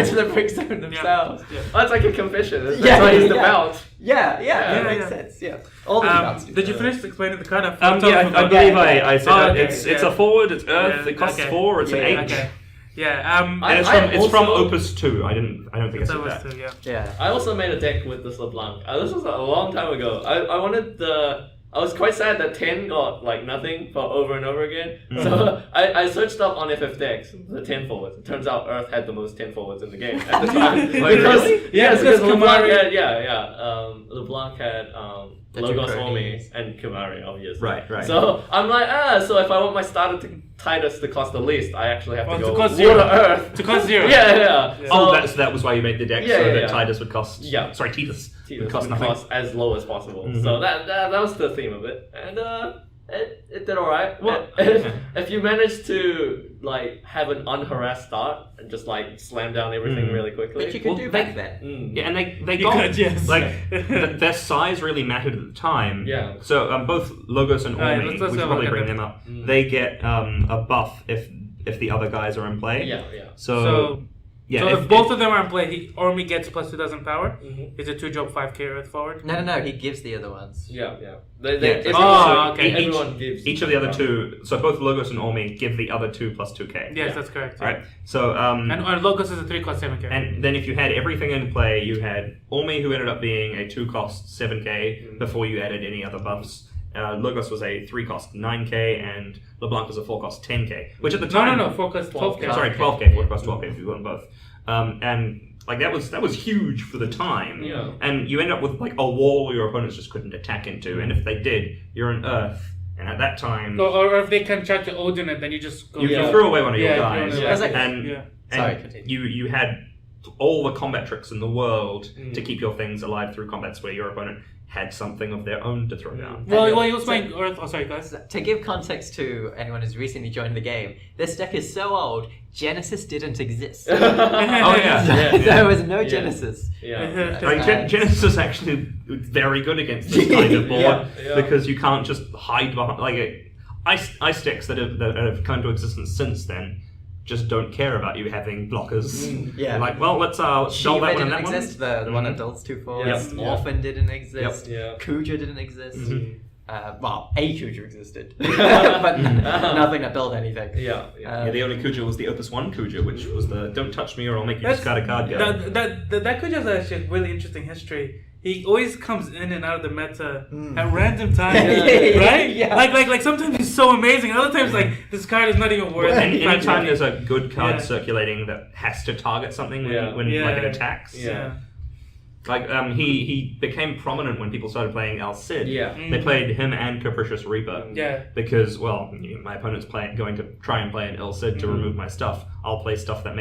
B: to the break zone themselves.
D: That's like a confession. That's why he's devout.
B: That makes sense. Yeah. All the devouts do.
A: Did you finish explaining the card?
C: I believe I said it's a forward, it's Earth, it costs 4, it's an 8.
A: Okay.
C: And it's from Opus 2. I don't think it's
A: Opus
C: that.
A: 2, yeah.
D: I also made a deck with this LeBlanc. This was a long time ago. I was quite sad that 10 got like nothing for over and over again. So I searched up on FF decks, the 10 forwards. It turns out Earth had the most 10 forwards in the game at the time. Because LeBlanc had LeBlanc had Logos Omi and Kimari, obviously.
C: Right.
D: So I'm like, so if I want my starter Titus to cost the least, I actually have to go
A: cost
D: Water
A: 0.
D: Earth.
A: To cost 0.
D: Yeah.
C: So that was why you made the deck, so that Titus would cost... Sorry, Titus would cost nothing.
D: Cost as low as possible. So that was the theme of it. And it did alright. Well, if you manage to like have an unharassed start and just like slam down everything really quickly.
B: Which you could do back then.
C: Yeah, and they got their size really mattered at the time.
D: Yeah.
C: So both Logos and Ormi, we should probably bring them up. They get a buff if the other guys are in play.
D: Yeah.
C: So
A: if both of them are in play, Ormi gets plus 2,000 power. It's a 2-drop 5k Earth forward.
B: No, he gives the other ones.
D: Everyone gives.
C: Each of the other 2, so both Logos and Ormi give the other 2 plus 2k.
A: Yes, that's correct.
C: Right. So
A: and Logos is a 3-cost 7k.
C: And then if you had everything in play, you had Ormi, who ended up being a 2-cost 7k before you added any other buffs. Logos was a 3-cost 9k, and LeBlanc was a 4-cost 10k. Which at the time...
A: No, 4-cost 12k.
C: Sorry, 12k, 4-cost 12k if you want both. And like that was huge for the time.
D: Yeah.
C: And you end up with like a wall your opponents just couldn't attack into, and if they did, you're an Earth. And at that time...
A: Or if they can try to Odin it, then you just go...
C: You threw away one of your guys.
B: Continue.
C: You had all the combat tricks in the world to keep your things alive through combats where your opponent had something of their own to throw down.
A: Well, he was playing Earth... Oh, sorry, guys.
B: To give context to anyone who's recently joined the game, this deck is so old, Genesis didn't exist. There was no Genesis.
C: Genesis is actually very good against this kind of board because you can't just hide behind... Like, ice decks that have come to existence since then just don't care about you having blockers. Like, well, let's show that one and that one.
B: The one Adults 2 4. Orphan didn't exist. Kuja didn't exist. well, a Kuja existed, but nothing that built anything.
C: Yeah, the only Kuja was the Opus 1 Kuja, which was the "Don't touch me or I'll make you discard a card" guy.
A: That Kuja is actually a really interesting history. He always comes in and out of the meta at random times, right?
B: Yeah.
A: Like sometimes he's so amazing, other times like this card is not even worth it.
C: And anytime there's a good card circulating that has to target something when like it attacks. Like he became prominent when people started playing El Cid. They played him and Capricious Reaper. Because my opponent's going to try and play an El Cid to remove my stuff. I'll play stuff that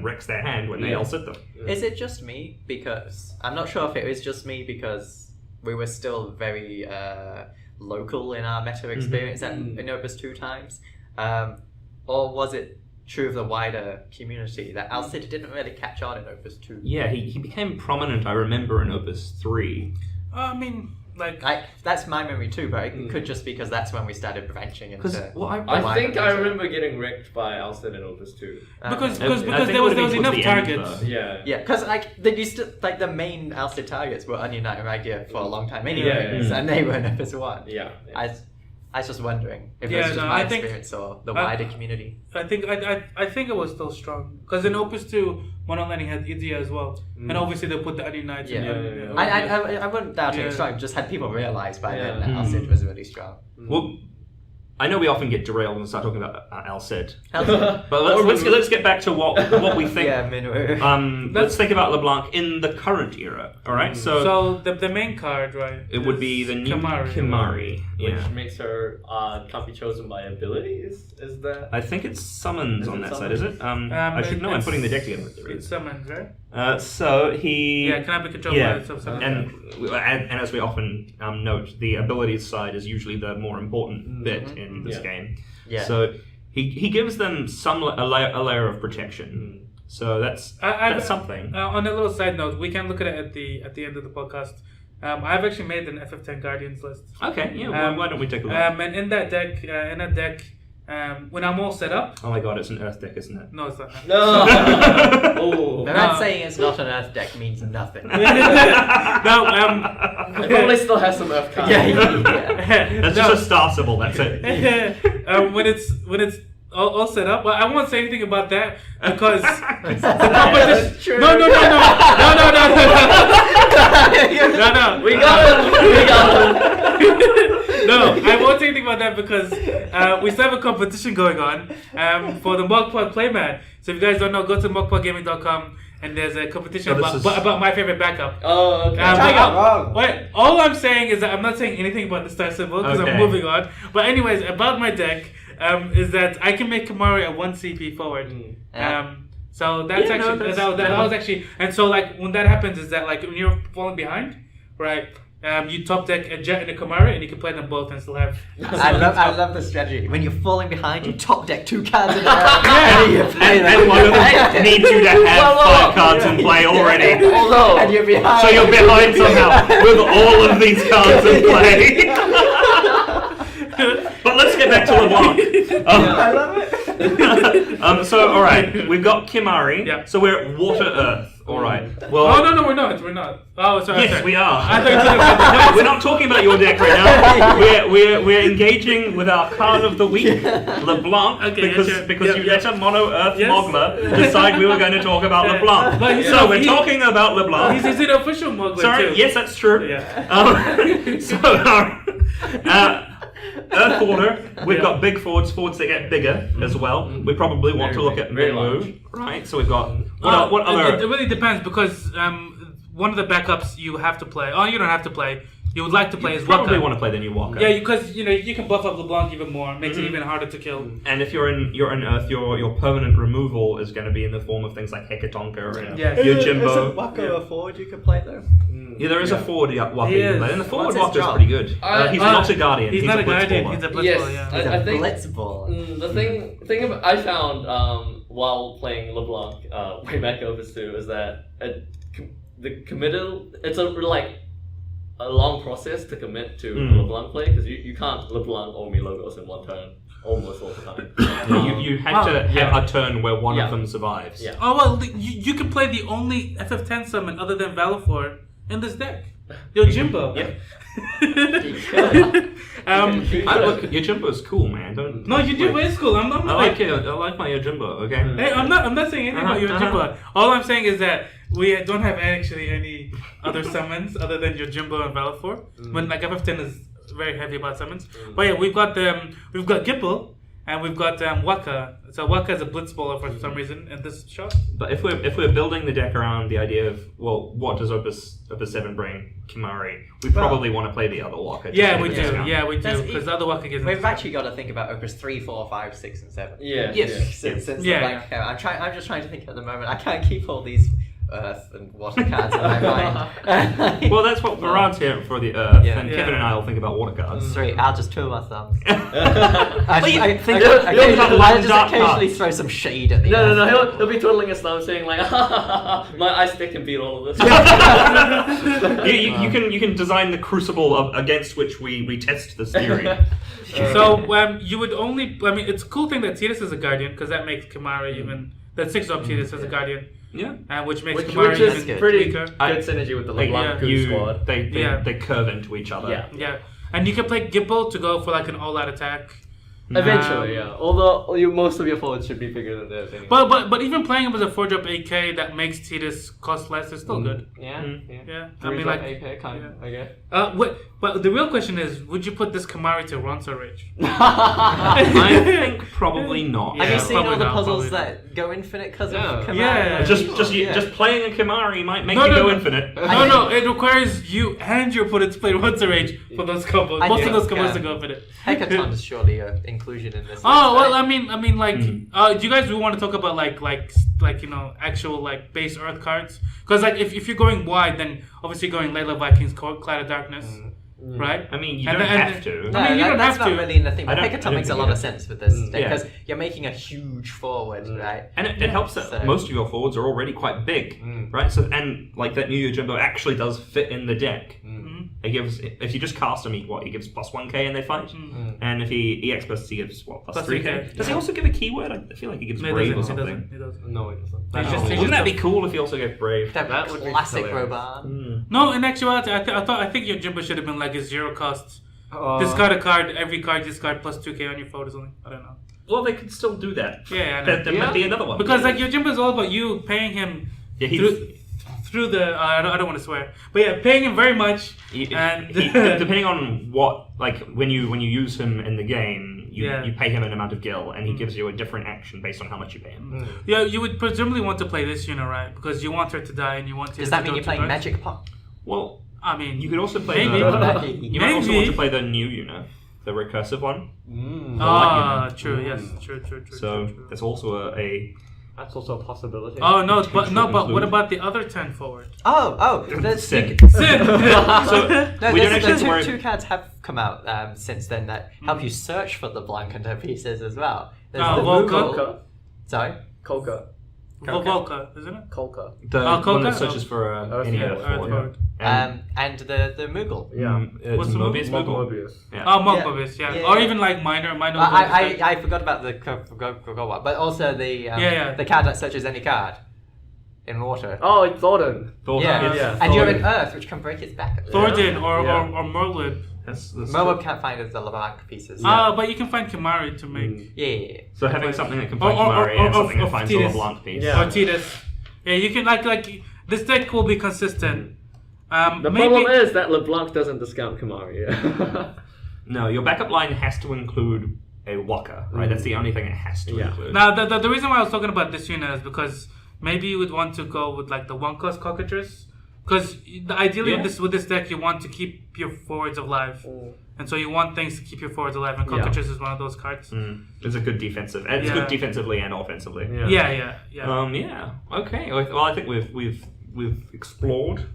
C: wrecks their hand when they El Cid them.
B: Is it just me? Because I'm not sure if it was just me because we were still very local in our meta experience in Opus 2 times, or was it true of the wider community that El Cid didn't really catch on in Opus 2?
C: Yeah, he became prominent, I remember, in Opus 3.
A: I mean,
B: that's my memory too, but it could just because that's when we started branching into.
D: I think I remember getting wrecked by El Cid in Opus 2.
A: Because there was enough targets.
B: Because the main El Cid targets were Ununited Ragia for a long time anyway, and they were in Opus 1. I was just wondering if it was just my experience or the wider community.
A: I think it was still strong because in Opus 2, Monolanding had Idia as well, and obviously they put the Adi Knights in there.
B: I wouldn't doubt it was strong. Just had people realize by then that El Cid was really strong.
C: Well, I know we often get derailed when we start talking about El Cid, but let's get back to what we think. Let's think about LeBlanc in the current era. All right,
A: so the main card, right?
C: It would be the new Kimari,
D: which makes her can't be chosen by ability. Is that?
C: I think it's summons on that side. Is it? I should know. I'm putting the deck together.
A: It's summons, right?
C: So he
A: cannot be controlled by something.
C: And as we often note, the abilities side is usually the more important bit in this game. So he gives them a layer of protection. So that's something.
A: On a little side note, we can look at it at the end of the podcast. I've actually made an FF10 Guardians list.
C: Okay, why don't we take a look?
A: And in that deck, when I'm all set up.
C: Oh my god, it's an Earth deck, isn't it?
A: No, it's not.
B: No. They're not saying it's not an Earth deck means nothing.
A: It
D: probably still has some Earth cards.
C: That's just a star symbol. That's it.
A: When it's all set up, well, I won't say anything about that because the competition. No. We got him. No, I won't say anything about that because we still have a competition going on for the Mogpod Playmat. So if you guys don't know, go to mogpodgaming.com and there's a competition about my favorite backup.
D: Oh, okay.
A: All I'm saying is that I'm not saying anything about the star symbol because I'm moving on. But anyways, about my deck is that I can make Kimari a 1 CP forward. So that's that was actually, and so like when that happens is that like when you're falling behind, right? You top deck a Jet and a Kimari, and you can play them both and still have.
B: I love the strategy. When you're falling behind, you top deck 2 cards in a row.
C: And one of them needs you to have 5 cards in play already.
B: And you're behind.
C: So you're behind somehow with all of these cards in play. But let's get back to LeBlanc.
B: I love it.
C: So all right, we've got Kimari. Yeah. So we're Water Earth. All right. Well.
A: No, we're not. We're not. Oh, sorry.
C: Yes,
A: sorry.
C: we are.
A: I thought you were talking about
C: we're not talking about your deck right now. We're engaging with our card of the week, LeBlanc, because you let a Mono Earth Mogler decide we were going to talk about LeBlanc. So we're talking about LeBlanc.
A: He's an official Mogler.
C: Sorry.
A: Too.
C: Yes, that's true. Earth Water, we've got big forwards that get bigger as well. We probably want to look at move, right? So we've got what other?
A: It really depends because one of the backups you have to play. Oh, you don't have to play. You would like to play as Waka.
C: Probably want to play the new Waka.
A: Yeah, because you can buff up LeBlanc even more. It makes it even harder to kill.
C: And if you're in Earth, your permanent removal is going to be in the form of things like Hecatonka and Yojimbo.
B: Isn't Waka a forward you could play though?
C: Yeah, there is a forward Waka you can play, and the forward Waka is pretty good. He's not a Guardian.
A: He's not a Guardian. He's a Blitzball.
D: Yes,
B: I think Blitzball.
D: The thing I found while playing LeBlanc way back over 2 is that the committal. It's a long process to commit to LeBlanc play because you can't LeBlanc or me logos in one turn almost all the time.
C: You had to have a turn where one of them survives.
D: Yeah.
A: Oh well, you can play the only FF10 summon other than Valor in this deck. Yojimbo.
C: Look, your Jimbo's cool, man.
A: No, your Jimbo is cool. I'm not
C: I like it. I like my Jimbo. Okay.
A: Hey, I'm not saying anything about your Jimbo. All I'm saying is that we don't have actually any other summons other than your Jimbo and Valifor. When like FF10 is very heavy about summons. But yeah, we've got Gipple. And we've got Waka. So Waka is a Blitzballer for some reason in this shot.
C: But if we're building the deck around the idea of, well, what does Opus 7 bring? Kimari. We probably want to play the other Waka.
A: Yeah, we do. Yeah, we do. Because the other Waka gives.
B: We've actually got to think about Opus 3, 4, 5, 6, and 7.
D: Yeah.
C: Yes.
B: Since the blank came out. I'm just trying to think at the moment. I can't keep all these Earth and water cards in my mind.
C: Well, that's what Barad's here for the Earth, and Kevin and I will think about water cards.
B: Sweet, I'll just twiddle my thumbs.
C: I
B: just occasionally throw some shade at the Earth.
D: No. He'll be twiddling his thumb, saying like, "My ice stick can beat all of this."
C: You can design the crucible against which we test this theory.
A: So you would only. I mean, it's a cool thing that Tidus is a guardian because that makes Kimari even. That 6-drop Tidus as a guardian.
C: Yeah.
A: Which makes
D: Kimari
A: Kimari
D: is
A: even
D: pretty
A: weaker.
D: good synergy with the LeBlanc squad.
C: They curve into each other.
A: Yeah. And you can play Gipple to go for like an all-out attack.
D: Eventually, yeah. Although most of your forwards should be bigger than this anyway.
A: But even playing him as a 4-drop AK that makes Tidus cost less is still good.
D: Yeah.
A: I mean, like
D: AK kind of, I guess.
A: But the real question is, would you put this Kimari to Ronso Rage?
C: I think probably not.
B: Have you seen all the
A: not,
B: puzzles that go infinite because of Kimari?
A: Yeah.
C: Just playing a Kimari might make you go infinite.
A: No, it requires you and your opponent to play Ronso Rage for those combos. Most of those combos to go infinite.
B: Hecaton is surely an inclusion in this.
A: Oh well, I mean, like, do you guys want to talk about like actual like base Earth cards? Because like if you're going wide, then obviously going Layla Vikings, Cloud of Darkness. Right?
C: I mean, you don't have to.
B: No,
A: I mean, you don't have
B: that's
A: to.
B: not really the thing. But
C: I
B: Hecaton
C: don't
B: makes a
C: think
B: lot
C: it
B: of
C: is.
B: sense with this because you're making a huge forward, right?
C: And it helps that most of your forwards are already quite big, right? So and like that new Yojimbo actually does fit in the deck. It gives if you just cast him, he gives plus 1k and they fight, and if he EX bursts, he gives what plus 3k. Does he also give a keyword? I feel like he gives brave or something.
A: He doesn't.
D: No, it doesn't.
C: Wouldn't that be cool if he also gave brave?
B: That
D: would be
B: classic
D: hilarious.
B: Roban.
A: No, in actuality, I think your Jimbo should have been like a 0 cost. Discard a card. Every card discard plus 2k on your forward or something. I don't know.
C: Well, they could still do that.
A: Yeah, I know.
C: There might be another one.
A: Because like your Jimbo is all about you paying him through the. I don't want to swear, but yeah, paying him very much. And
C: depending on what, like when you use him in the game, you pay him an amount of gil, and he gives you a different action based on how much you pay him.
A: Yeah, you would presumably want to play this Yuna, right? Because you want her to die, and you want to.
B: Does that mean you're playing Magic Pot?
C: Well,
A: I mean,
C: you could also play
A: maybe.
C: You might also want to play the new Yuna, the recursive one.
A: True. Yes, true.
C: So there's also a.
D: That's also a possibility.
A: Oh no, but what about the other 10 forward?
B: There's
C: Sin.
A: So
C: we don't actually have to worry.
B: two cards have come out since then that help you search for the Blanc and her pieces as well. There's the
A: Volca.
B: Moogle. Sorry?
D: Kolka.
A: Volca, isn't it?
D: Kolka.
C: The one
A: Kolka?
C: that searches for any
A: Earth
C: Earth forward.
A: forward.
B: And the Moogle.
C: It's
A: the
C: Mobius Moogle.
D: Mobius.
C: Yeah.
A: Moglers, yeah. Or even like minor.
B: I forgot about the forgot what, but also the card that searches any card in water.
D: Oh, it's Thornton.
B: Yeah. And you're in Earth, which can break its back.
A: Thornton or Merlin.
B: Moab can't find the LeBlanc pieces.
A: But you can find Kimari to make.
B: Yeah.
C: So having something that can find Kimari and something that finds a LeBlanc piece.
A: Or Tidus. Yeah, you can like this deck will be consistent.
D: The problem is that LeBlanc doesn't discount Kimari.
C: No, your backup line has to include a Waka, right? That's the only thing it has to include.
A: Now, the reason why I was talking about this Yuna is because maybe you would want to go with like the 1-cost Cockatrice. Because ideally with this deck, you want to keep your forwards alive. And so you want things to keep your forwards alive, and Cockatrice is one of those cards.
C: It's a good defensive. And it's good defensively and offensively.
A: Yeah.
C: Okay. Well, I think we've explored.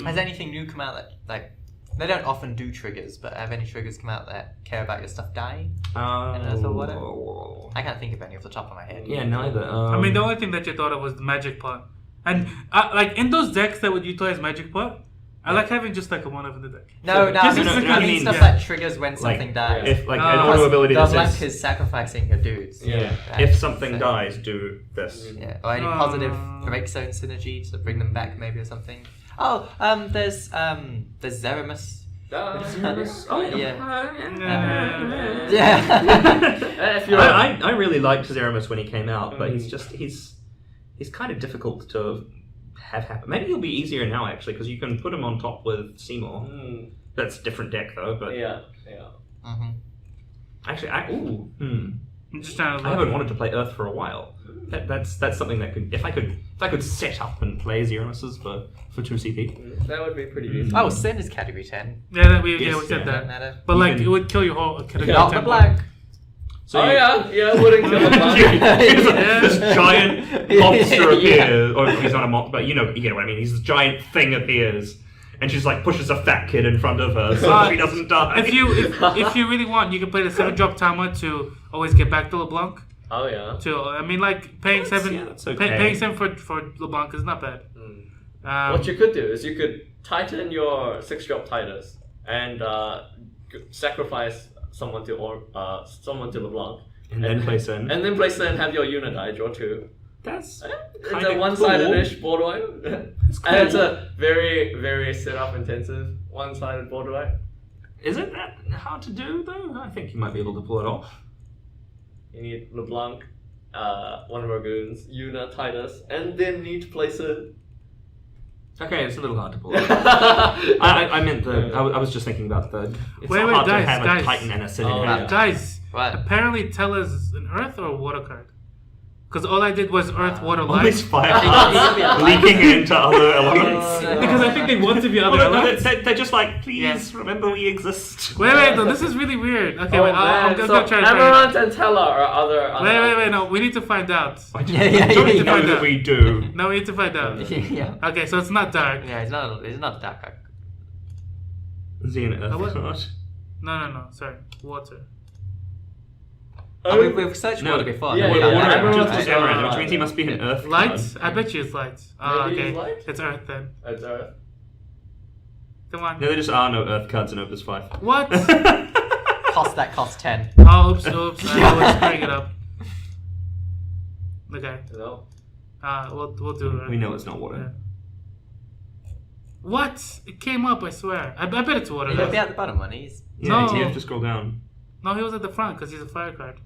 B: Has anything new come out that like they don't often do triggers, but have any triggers come out that care about your stuff dying? Or whatever? I can't think of any off the top of my head.
C: Yeah, neither.
A: I mean, the only thing that you thought of was the Magic Pot. And like in those decks that would utilize Magic Pot, I like having just like a 1-of in the deck.
B: I mean stuff that triggers when something dies.
C: If like an auto ability that
B: Blanc
C: says
B: is sacrificing your dudes.
C: if something dies, do this.
B: Yeah, or any positive break zone synergy to bring them back maybe or something. There's Zeramus.
C: I really liked Zeramus when he came out, but he's kind of difficult to have happen. Maybe he'll be easier now actually because you can put him on top with Seymour. That's a different deck though, but actually,
A: I'm just trying to
C: I haven't wanted to play Earth for a while. That's something that could if I could set up and play Zeramus's for 2 CP.
D: That would be pretty easy.
B: Oh, Sin is category 10.
A: Yeah, we said that.
B: Matter.
A: But like, it would kill your whole category.
B: Not the blank.
C: So
D: it wouldn't kill him.
C: This giant monster appears, or he's not a monster, but you know what I mean. This giant thing appears, and she's like pushes a fat kid in front of her so she doesn't die.
A: If you really want, you can play the 7-drop timer to always get back to LeBlanc.
D: Oh yeah.
A: Paying 7,
C: that's okay.
A: paying 7 for LeBlanc is not bad.
D: What you could do is you could tighten your 6-drop Titus and sacrifice someone to LeBlanc,
C: and then play Sin.
D: And then play Sin and have your unit die, draw 2.
C: That's
D: it's a one-sided-ish board wipe. And it's a very, very setup intensive one-sided board wipe.
C: Is it that hard to do though? I think you might be able to pull it off.
D: You need LeBlanc, one of our goons, Yuna, Titus, and then need to play Sin.
C: Okay, it's a little hard to pull off. I meant I was just thinking about the. It's hard to have a Titan and a Sin in hand.
A: Guys,
B: what?
A: Apparently tell us an Earth or a Water card. Because all I did was Earth, Water,
C: All
A: Light.
C: these fire cards leaking into other elements.
A: Because I think they want to be other elements.
C: They're just like, please remember we exist.
A: Wait, no, this is really weird. Okay, I'll try to
D: Amarant and Tella are other.
A: Wait, no, we need to find out.
C: I don't know that we do.
A: No, we need to find out.
B: Yeah.
A: Okay, so it's not dark.
B: Yeah, it's not dark.
C: Is he an Earth card?
A: No, sorry. Water.
B: We've searched water before.
C: Yeah,
D: Water,
C: just Amaranth, which means he must be an Earth
A: Light?
C: card.
A: I bet you it's light.
D: Maybe
A: Okay.
D: it's light?
A: It's Earth then.
D: It's Earth.
A: Come on.
C: No, there just are no Earth cards in Opus 5.
A: What?
B: Cost 10.
A: Oh, oops. I was screwing it up. Okay.
D: No.
A: We'll do it.
C: We know it's not water.
A: Yeah. What? It came up, I swear. I bet it's water.
B: He'll be at the bottom one.
C: Yeah, you have to scroll down.
A: No, he was at the front because he's a fire card.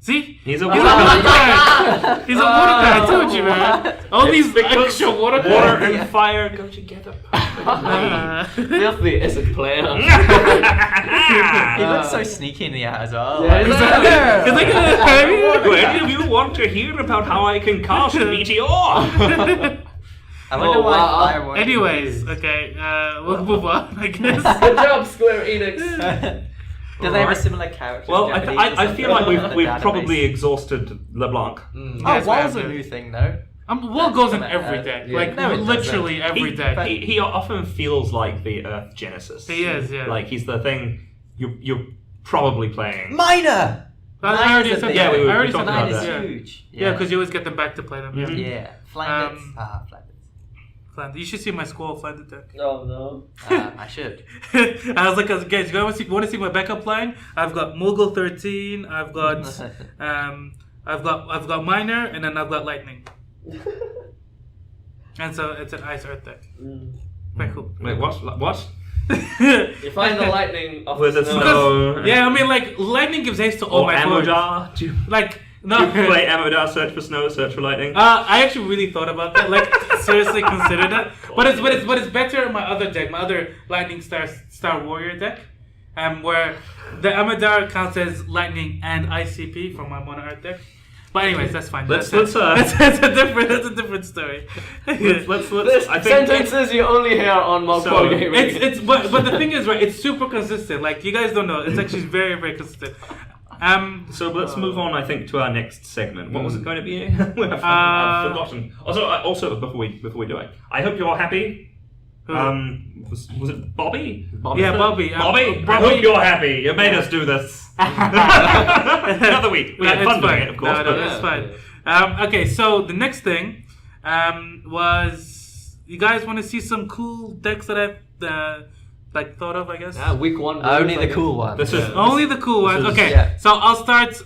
A: See?
C: He's a
A: water
C: water
A: card. He's a water card. I told you, man. All these extra water cards.
C: Water and fire go together
D: Filthy is a player.
B: He looks so sneaky in the art as well.
C: Do any of you want to hear about how I can cast a meteor?
B: I wonder why fire won't.
A: Anyways, okay, we'll move on, I guess.
D: Good job, Square Enix.
B: Do they have a similar character?
C: Well, I feel like we've probably exhausted LeBlanc.
A: Yes,
B: Wall's a new thing though.
A: Wall goes in every deck, like literally every deck.
C: He often feels like the Earth Genesis.
A: He is, yeah.
C: Like he's the thing you're probably playing.
B: Minor.
A: I already said
C: Yeah,
A: that.
C: we
A: I already
C: talked
A: said
C: about
A: that.
C: that.
B: Huge.
A: Yeah, because you always get them back to play them. Yeah.
B: Yeah. Flank bits. Flank bits.
A: You should see my Squall Flanders deck.
D: Oh no.
B: I should.
A: I was like, guys, you want to see my backup line? I've got Mogul 13. I've got Miner, and then I've got Lightning. And so it's an Ice Earth deck. Very cool.
C: Wait, what?
D: You find the lightning off
C: With
D: the
C: the
D: snow.
C: snow.
A: Yeah, I mean, like, Lightning gives haste to all my cards.
C: Amodar. Do you play Amodar, search for snow, search for lightning?
A: I actually really thought about that. Like, seriously considered that. But it's better in my other deck, my other Lightning Star Warrior deck, where the Amodar counts as Lightning and ICP from my Mono Earth deck. But anyways, that's fine. That's a different story.
C: I think
D: sentences you only hear on Mogpod Gaming.
A: But the thing is, right? It's super consistent. Like you guys don't know, it's actually very, very consistent.
C: So let's move on. I think to our next segment. What was it going to be? I've forgotten. Also, before we do it, I hope you're all happy. Was it Bobby?
A: Yeah, Bobby.
C: Bobby. I hope you're happy. You made us do this. Another week. We had fun doing it, of course.
A: No, that's fine. Okay, so the next thing was you guys want to see some cool decks that I've thought of, I guess.
D: Week 1.
B: Only the cool ones.
A: Only the cool ones. Okay, so I'll start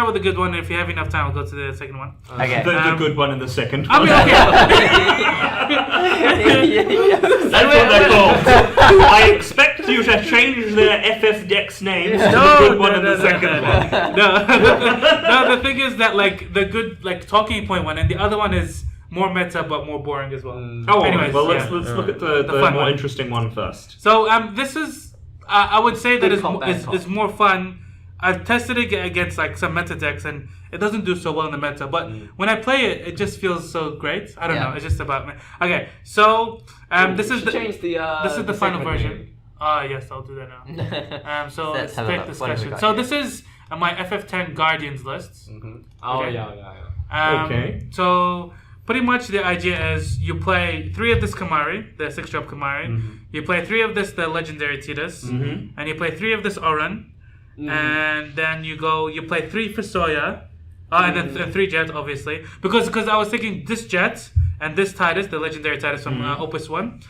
A: with the good one. If you have enough time, I'll go to the second one.
B: Okay.
C: The good one and the second
A: I
C: one.
A: mean, okay.
C: That's what they're called. I expect you to change their FF Dex names to the good one and the second one.
A: No, the thing is that like the good like talking point one and the other one is more meta but more boring as well.
C: Anyways, well let's look at the more interesting one first.
A: So this is I would say that it's more fun. I've tested it against like some meta decks and it doesn't do so well in the meta, but when I play it, it just feels so great. I don't know. It's just about me. Okay, so this is the final version. Yes, I'll do that now. So let's take discussion. So this is my FF10 Guardians lists. Okay. So pretty much the idea is you play 3 of this Kimari, the 6-drop Kimari. You play 3 of this the Legendary Tidus, and you play 3 of this Oran. And then you play 3 Fusoya, and then 3 Jet, obviously. Because I was thinking this Jet and this Tidus, the Legendary Tidus from Opus 1,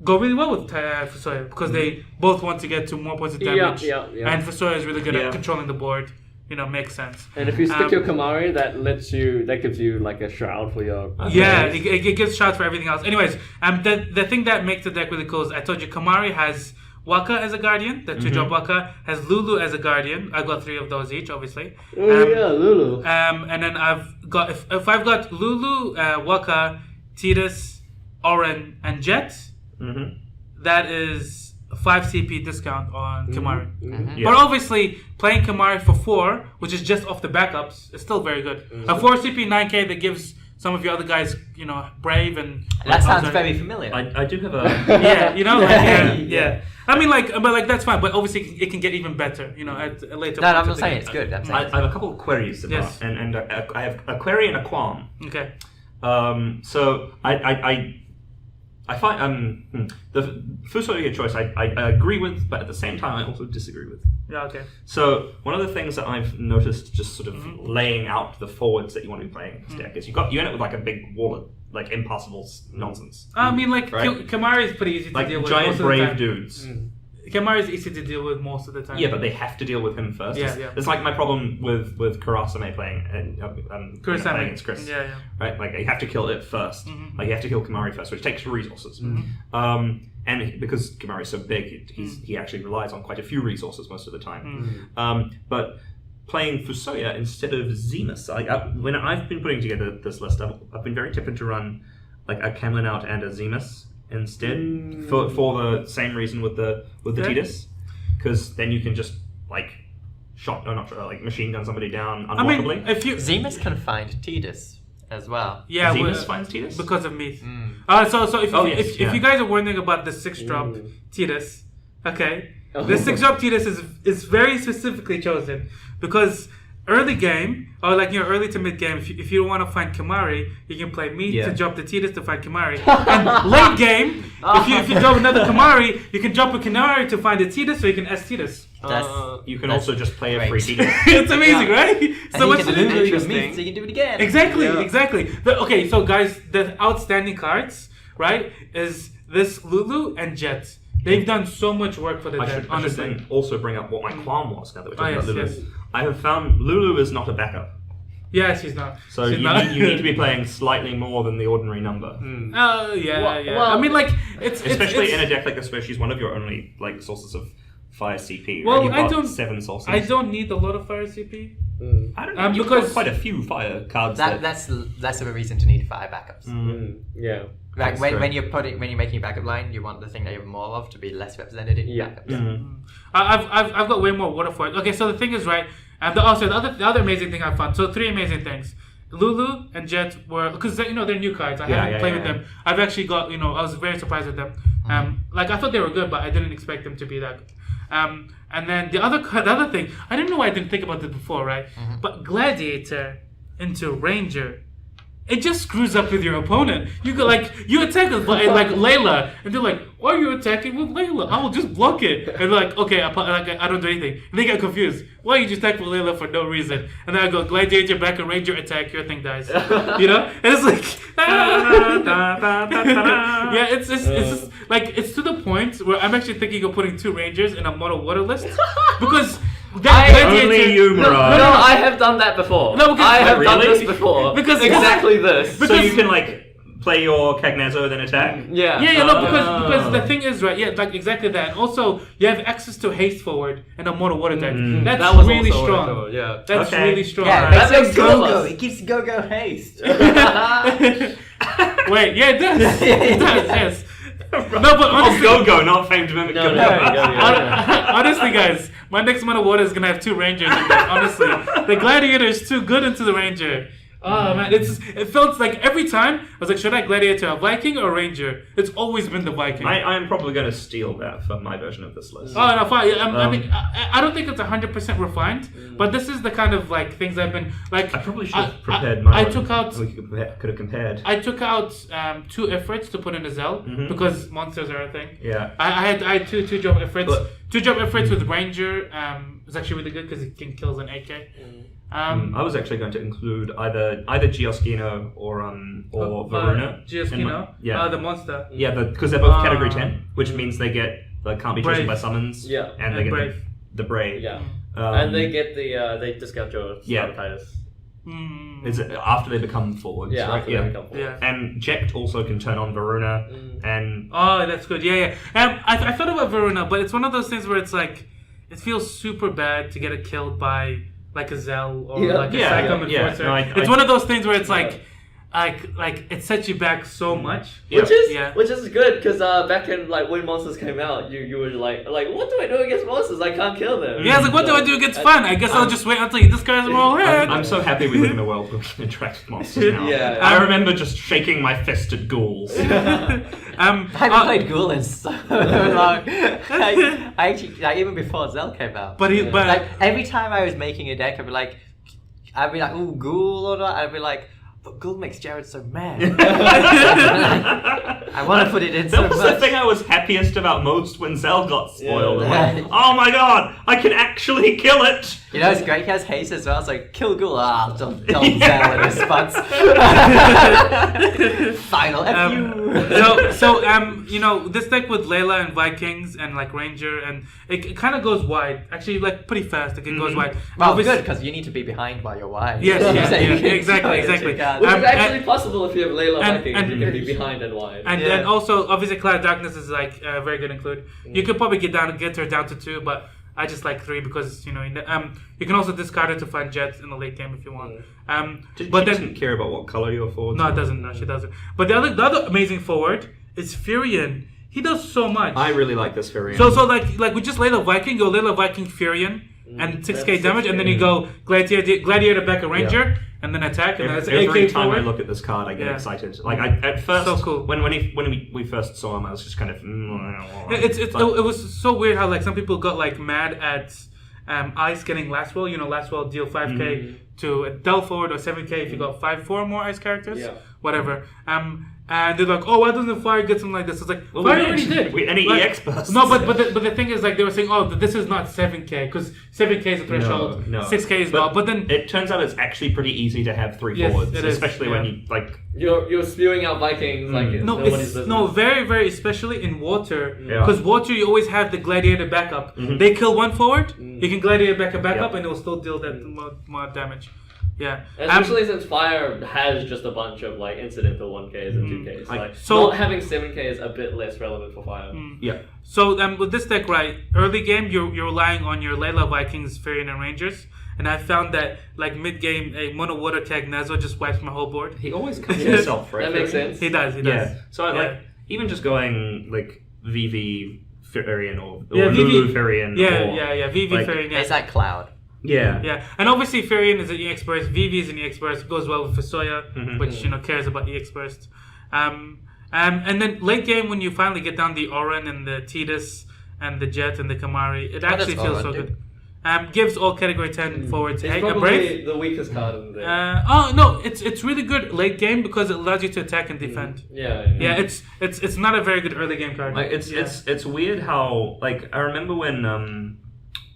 A: go really well with Fusoya because they both want to get to more points of damage. And Fusoya is really good at controlling the board. Makes sense.
D: And if you stick your Kimari, that gives you like a shroud for your...
A: it gives shrouds for everything else. Anyways, the thing that makes the deck really cool is I told you Kimari has Waka as a guardian, the 2-drop Waka, has Lulu as a guardian. I've got 3 of those each, obviously.
D: Lulu.
A: And then I've got, if I've got Lulu, Waka, Tidus, Oran, and Jet, that is a 5 CP discount on Kimari. But obviously, playing Kimari for 4, which is just off the backups, is still very good. A 4 CP 9k that gives some of your other guys, brave and...
B: That sounds very familiar.
C: I do have a...
A: Yeah. I mean, but that's fine. But obviously, it can get even better, at a later point.
B: No, I'm not saying it's good.
C: I have a couple of queries about, and I have a query and a qualm.
A: Okay.
C: So I find the Fusoya choice I agree with, but at the same time I also disagree with.
A: Yeah. Okay.
C: So one of the things that I've noticed, just sort of laying out the forwards that you want to be playing in this deck, is you end up with like a big wall of like impossible nonsense.
A: I mean, like Kimari is pretty easy to deal with.
C: Like
A: giant
C: brave dudes.
A: Kimari is easy to deal with most of the time.
C: Yeah, but they have to deal with him first.
A: Yeah.
C: It's like my problem with Kurasame playing playing against Chris.
A: Yeah.
C: Right, like you have to kill it first. Like you have to kill Kimari first, which takes resources. And because Kimari is so big, he actually relies on quite a few resources most of the time. But playing Fusoya instead of Zemus, when I've been putting together this list, I've been very tempted to run like a Camlin out and a Zemus instead for the same reason with the Tidus, because then you can just machine gun somebody down unblockably.
A: I mean, if you
B: Zemus can find Tidus as well.
A: Yeah,
C: Zemus finds Tidus
A: because of Meath. So if you guys are wondering about the 6-drop Tidus, okay, the 6-drop Tidus is very specifically chosen because early game, or early to mid game, if you don't want to find Kimari, you can play Meath to drop the Tidus to find Kimari. And late game, if you drop another Kimari, you can drop a Kimari to find a Tidus, so you can S Tidus.
C: You can also just play a free Tidus.
A: It's amazing, right?
B: So what's interesting? So you can do it again.
A: Exactly. Okay, so guys, the outstanding cards, right, is this Lulu and Jet. They've done so much work for the deck, honestly.
C: I should also bring up what my qualm was now that we're talking about Lulu.
A: Yes.
C: I have found Lulu is not a backup.
A: Yeah, she's not.
C: So you need to be playing slightly more than the ordinary number.
A: Oh, yeah. I mean,
C: especially in a deck like this where she's one of your only sources of fire CP.
A: Well,
C: You've got 7 sources.
A: I don't need a lot of fire CP.
C: I don't know. You've got quite a few fire cards.
B: That's less of a reason to need fire backups.
D: Yeah.
B: Like when you're making a backup line, you want the thing that you have more of to be less represented in your backups.
A: I've got way more water for it. Okay, so the thing is, right, and the other amazing thing I found. So 3 amazing things. Lulu and Jet were, because they're new cards. I haven't played with them. I've actually got, I was very surprised with them. I thought they were good, but I didn't expect them to be that good. And then the other thing, I didn't know why I didn't think about this before, right? But Gladiator into Ranger, it just screws up with your opponent. You go you attack with Layla, and they're like, "Why are you attacking with Layla? I will just block it." And they're like, "Okay, I don't do anything." And they get confused. Why you just attack with Layla for no reason? And then I go Gladiator back and Ranger attack. Your thing dies. And it's it's just it's to the point where I'm actually thinking of putting 2 Rangers in a mono water list because.
C: Only you, Mirage.
D: No, I have done that before.
A: No, because
D: I have done this before. Because exactly this.
C: So you can play your Cagnazzo, then attack?
D: Yeah.
A: No, because the thing is, right, like exactly that. And also, you have access to haste forward and a mono water deck. That's
D: That was
A: really
D: also
A: strong.
D: cool, yeah.
A: That's really strong.
B: Yeah,
D: That
B: it
D: makes two of us.
B: It gives go haste.
A: Wait, yeah, it does. It does, yes. No, but honestly,
C: Go, not famed mimic.
D: No,
A: honestly, guys, my next mono water is gonna have 2 rangers in there. Honestly, the gladiator is too good into the ranger. Oh man, it felt like every time I was like, should I gladiator a Viking or a ranger? It's always been the Viking.
C: I am probably going to steal that for my version of this list.
A: Oh no, fine. I mean, I don't think it's 100% refined, but this is the kind of like things I've been like.
C: I probably should have prepared my.
A: I took out.
C: We could have compared.
A: I took out 2 Ifrits to put in a Zell because monsters are a thing.
C: Yeah.
A: I had two drop Ifrits. 2 drop Ifrits with Ranger. It's actually really good because it can kills an AK.
C: I was actually going to include either Gioschino or Varuna.
A: Gioschino? The monster.
C: Yeah, because they're both category 10, which means they can't be chosen by summons.
D: Yeah.
C: And they get
A: Brave.
C: the Brave.
D: Yeah. And they get they discount your
C: Yeah.
D: Titus.
C: Is it after they become forwards?
D: Yeah,
C: right?
D: after they become forwards.
A: Yeah.
C: And Jekt also can turn on Varuna, and
A: Oh, that's good. Yeah. I thought about Varuna, but it's one of those things where it's like, it feels super bad to get it killed by like a Zell or like a Psycho Enforcer.
C: No,
A: it's one of those things where it's like it sets you back so much.
D: Which is good because back in like when monsters came out, you were like what do I do against monsters? I can't kill them.
A: Yeah, it's like what do I do against fun? I guess I'll just wait until you discard them all.
C: I'm so happy we live in a world where we can interact with monsters now.
D: Yeah.
C: I remember just shaking my fist at ghouls.
B: I haven't played Ghoul in so long. I actually, like, even before Zell came out.
A: But
B: like every time I was making a deck, I'd be like, ooh, Ghoul or not. I'd be like, but Ghoul makes Jared so mad. I want to put it in so much.
C: That was the thing I was happiest about most when Zell got spoiled. Like, oh my god, I can actually kill it!
B: You know, it's great. He has haste as well. It's like, kill Ghoul. Don't Zell in response. Final F
A: you know, this deck with Layla and Vikings and like Ranger, and it kind of goes wide. Actually, like pretty fast. It goes wide.
B: Well, good, because you need to be behind while you're wide.
A: Yes, exactly.
D: Which is actually possible if you have Layla Viking and you can be behind and wide.
A: And then also, obviously, Cloud Darkness is like a very good include. You could probably get her down to 2, but I just like 3 because you can also discard it to find Jet in the late game if you want.
C: She
A: but
C: doesn't care about what color your forwards.
A: No, it doesn't. No, she doesn't. But the other amazing forward is Furion. He does so much.
C: I really like this Furion.
A: So like we just Layla Viking, go Layla Viking Furion, and 6k damage, and then you go Gladiator back a Ranger, and then attack, and that's
C: every
A: AK
C: time
A: forward.
C: I look at this card, I get excited. Like at first,
A: so cool.
C: when we first saw him, I was just kind of.
A: It was so weird how like some people got like mad at Ice getting Lastwell. You know, Lastwell deal 5k to a Del forward or 7k if you got 4 more Ice characters. Yeah. Whatever. And they're like, oh, why doesn't Fire get something like this? It's like, Fire already did.
C: Any EX bursts.
A: No, but the thing is, like, they were saying, oh, this is not 7k, because 7k is a threshold,
C: no.
A: 6k is not. But then
C: it turns out it's actually pretty easy to have 3 forwards, especially when you like.
D: You're spewing out Vikings like
A: very, very, especially in water, because water you always have the Gladiator backup. They kill 1 forward, you can Gladiator back up, and it will still deal that more damage. Yeah,
D: especially since Fire has just a bunch of like incidental 1Ks and 2Ks. Not having 7K is a bit less relevant for Fire.
C: Yeah.
A: So with this deck, right, early game you're relying on your Layla Vikings, Furion, and Rangers. And I found that like mid game, a mono water Cagnazzo just wipes my whole board.
C: He always comes to himself, right?
D: That makes sense.
A: He does.
C: Yeah. So like even just going like VV Furion or Lulu Furion.
A: VV Furion.
B: It's like Cloud.
A: Yeah, and obviously Furion is an EX burst, VV is an EX burst, goes well with Fusoya, which cares about EX burst. And then late game when you finally get down the Oran and the Tidus and the Jet and the Kamari, it actually feels so good. Gives all category 10 forwards
D: it's
A: a
D: probably
A: Brave.
D: the weakest card in there.
A: It's really good late game because it allows you to attack and defend. It's not a very good early game card.
C: Like it's weird how like I remember when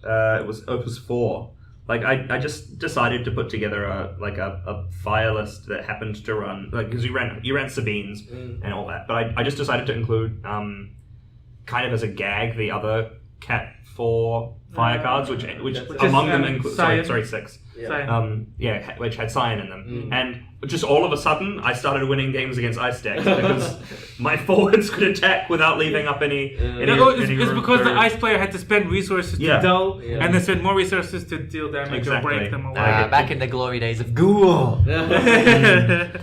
C: it was Opus 4. Like I just decided to put together a fire list that happened to run because you ran Sabines and all that, but I just decided to include kind of as a gag the other Cat 4 fire cards, which among them include 6. which had cyan in them. And just all of a sudden, I started winning games against ice decks because my forwards could attack without leaving up any.
A: It's because the ice player had to spend resources to dull, and then spend more resources to deal damage or break them away.
B: Back in the glory days of Ghoul. Damn it.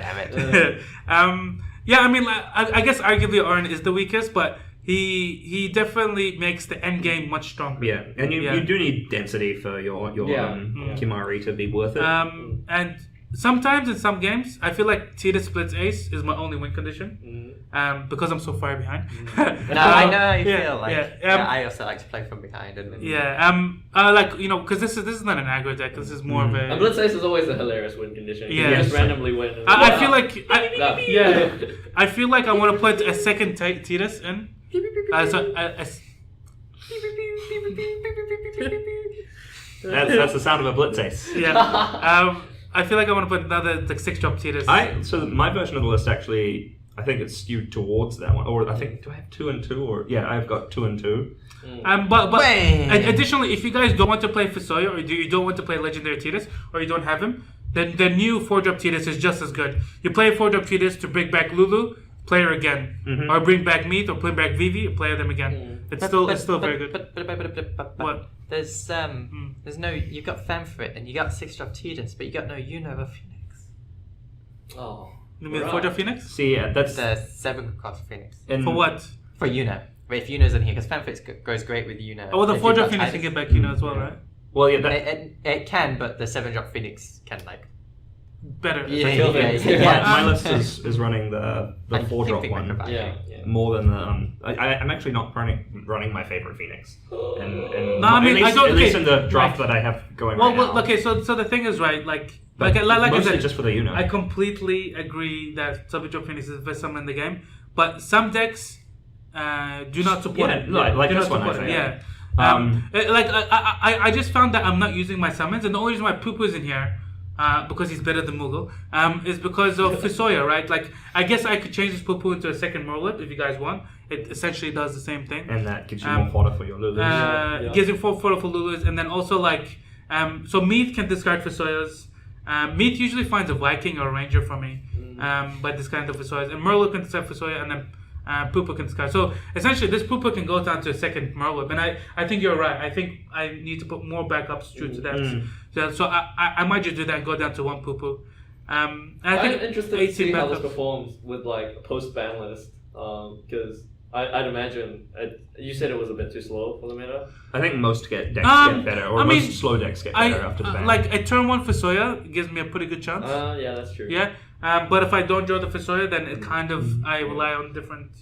A: I mean, I guess arguably Arn is the weakest, but he definitely makes the end game much stronger.
C: Yeah, and you do need density for your Kimari to be worth it.
A: And sometimes in some games, I feel like Tita splits ace is my only win condition. Because I'm so far behind.
B: No, I know how you feel. I also like to play from behind.
A: Because this is not an aggro deck. This is more of a.
D: And Blitz Ace is always a hilarious win condition.
A: Yeah,
D: you just randomly win.
A: I feel like I feel like I want to put a second Titus in.
C: That's the sound of a Blitz Ace.
A: Yeah. I feel like I want to put another 6-drop Titus.
C: So my version of the list actually, I think it's skewed towards that one. Or I think, do I have 2 and 2? Or I've got 2 and 2.
A: But additionally, if you guys don't want to play Fusoya, or you don't want to play Legendary Titus, or you don't have him, then the new 4-drop Titus is just as good. You play 4-drop Titus to bring back Lulu, play her again, or bring back Meat, or bring back Vivi, and play them again. It's still very good. What?
B: There's no. You've got Famfrit and you got 6-drop Tidus, but you got no Unova Phoenix.
D: Oh.
A: You mean 4-drop Phoenix?
C: See, that's
B: the 7-cost Phoenix.
A: For what?
B: For Uno. But if Uno's in here, because Famfrit goes great with Uno.
A: Oh, well, the 4-drop Phoenix can get back Uno as well, right?
C: Well, yeah,
B: it can, but the 7-drop Phoenix can
A: better.
C: My list is running the 4-drop one. More than the I'm actually not running my favorite Phoenix. At least in the draft that I have going right now.
A: Okay, so the thing is, right, like
C: mostly
A: I said,
C: just for the Uno.
A: I completely agree that 7-drop Phoenix is the best summon in the game, but some decks do not support it.
C: Like this one, I think.
A: Yeah. I just found that I'm not using my summons, and the only reason why Pupu is in here, because he's better than Moogle, is because of Fusoya, right? Like, I guess I could change this Pupu into a second Merlip if you guys want. It essentially does the same thing.
C: And that gives you more fodder for your Lulus.
A: It gives you 4 fodder for Lulus, and then also, like, so Meath can discard Fusoyas. Meath usually finds a Viking or a Ranger for me by discarding the Fusoyas. And Merlip can discard Fusoya, and then Pupu can discard. So essentially, this Pupu can go down to a second Merlip, and I think you're right. I think I need to put more backups true to that. So I might just do that and go down to 1 Pupu.
D: I'm interested to see how this performs with like a post-ban list, because I'd imagine you said it was a bit too slow for the meta.
C: I think most decks get better, or most slow decks get better after the ban.
A: Like a turn 1 Fusoya gives me a pretty good chance.
D: Yeah, that's true.
A: Yeah. But if I don't draw the Fusoya, then it kind of I rely on different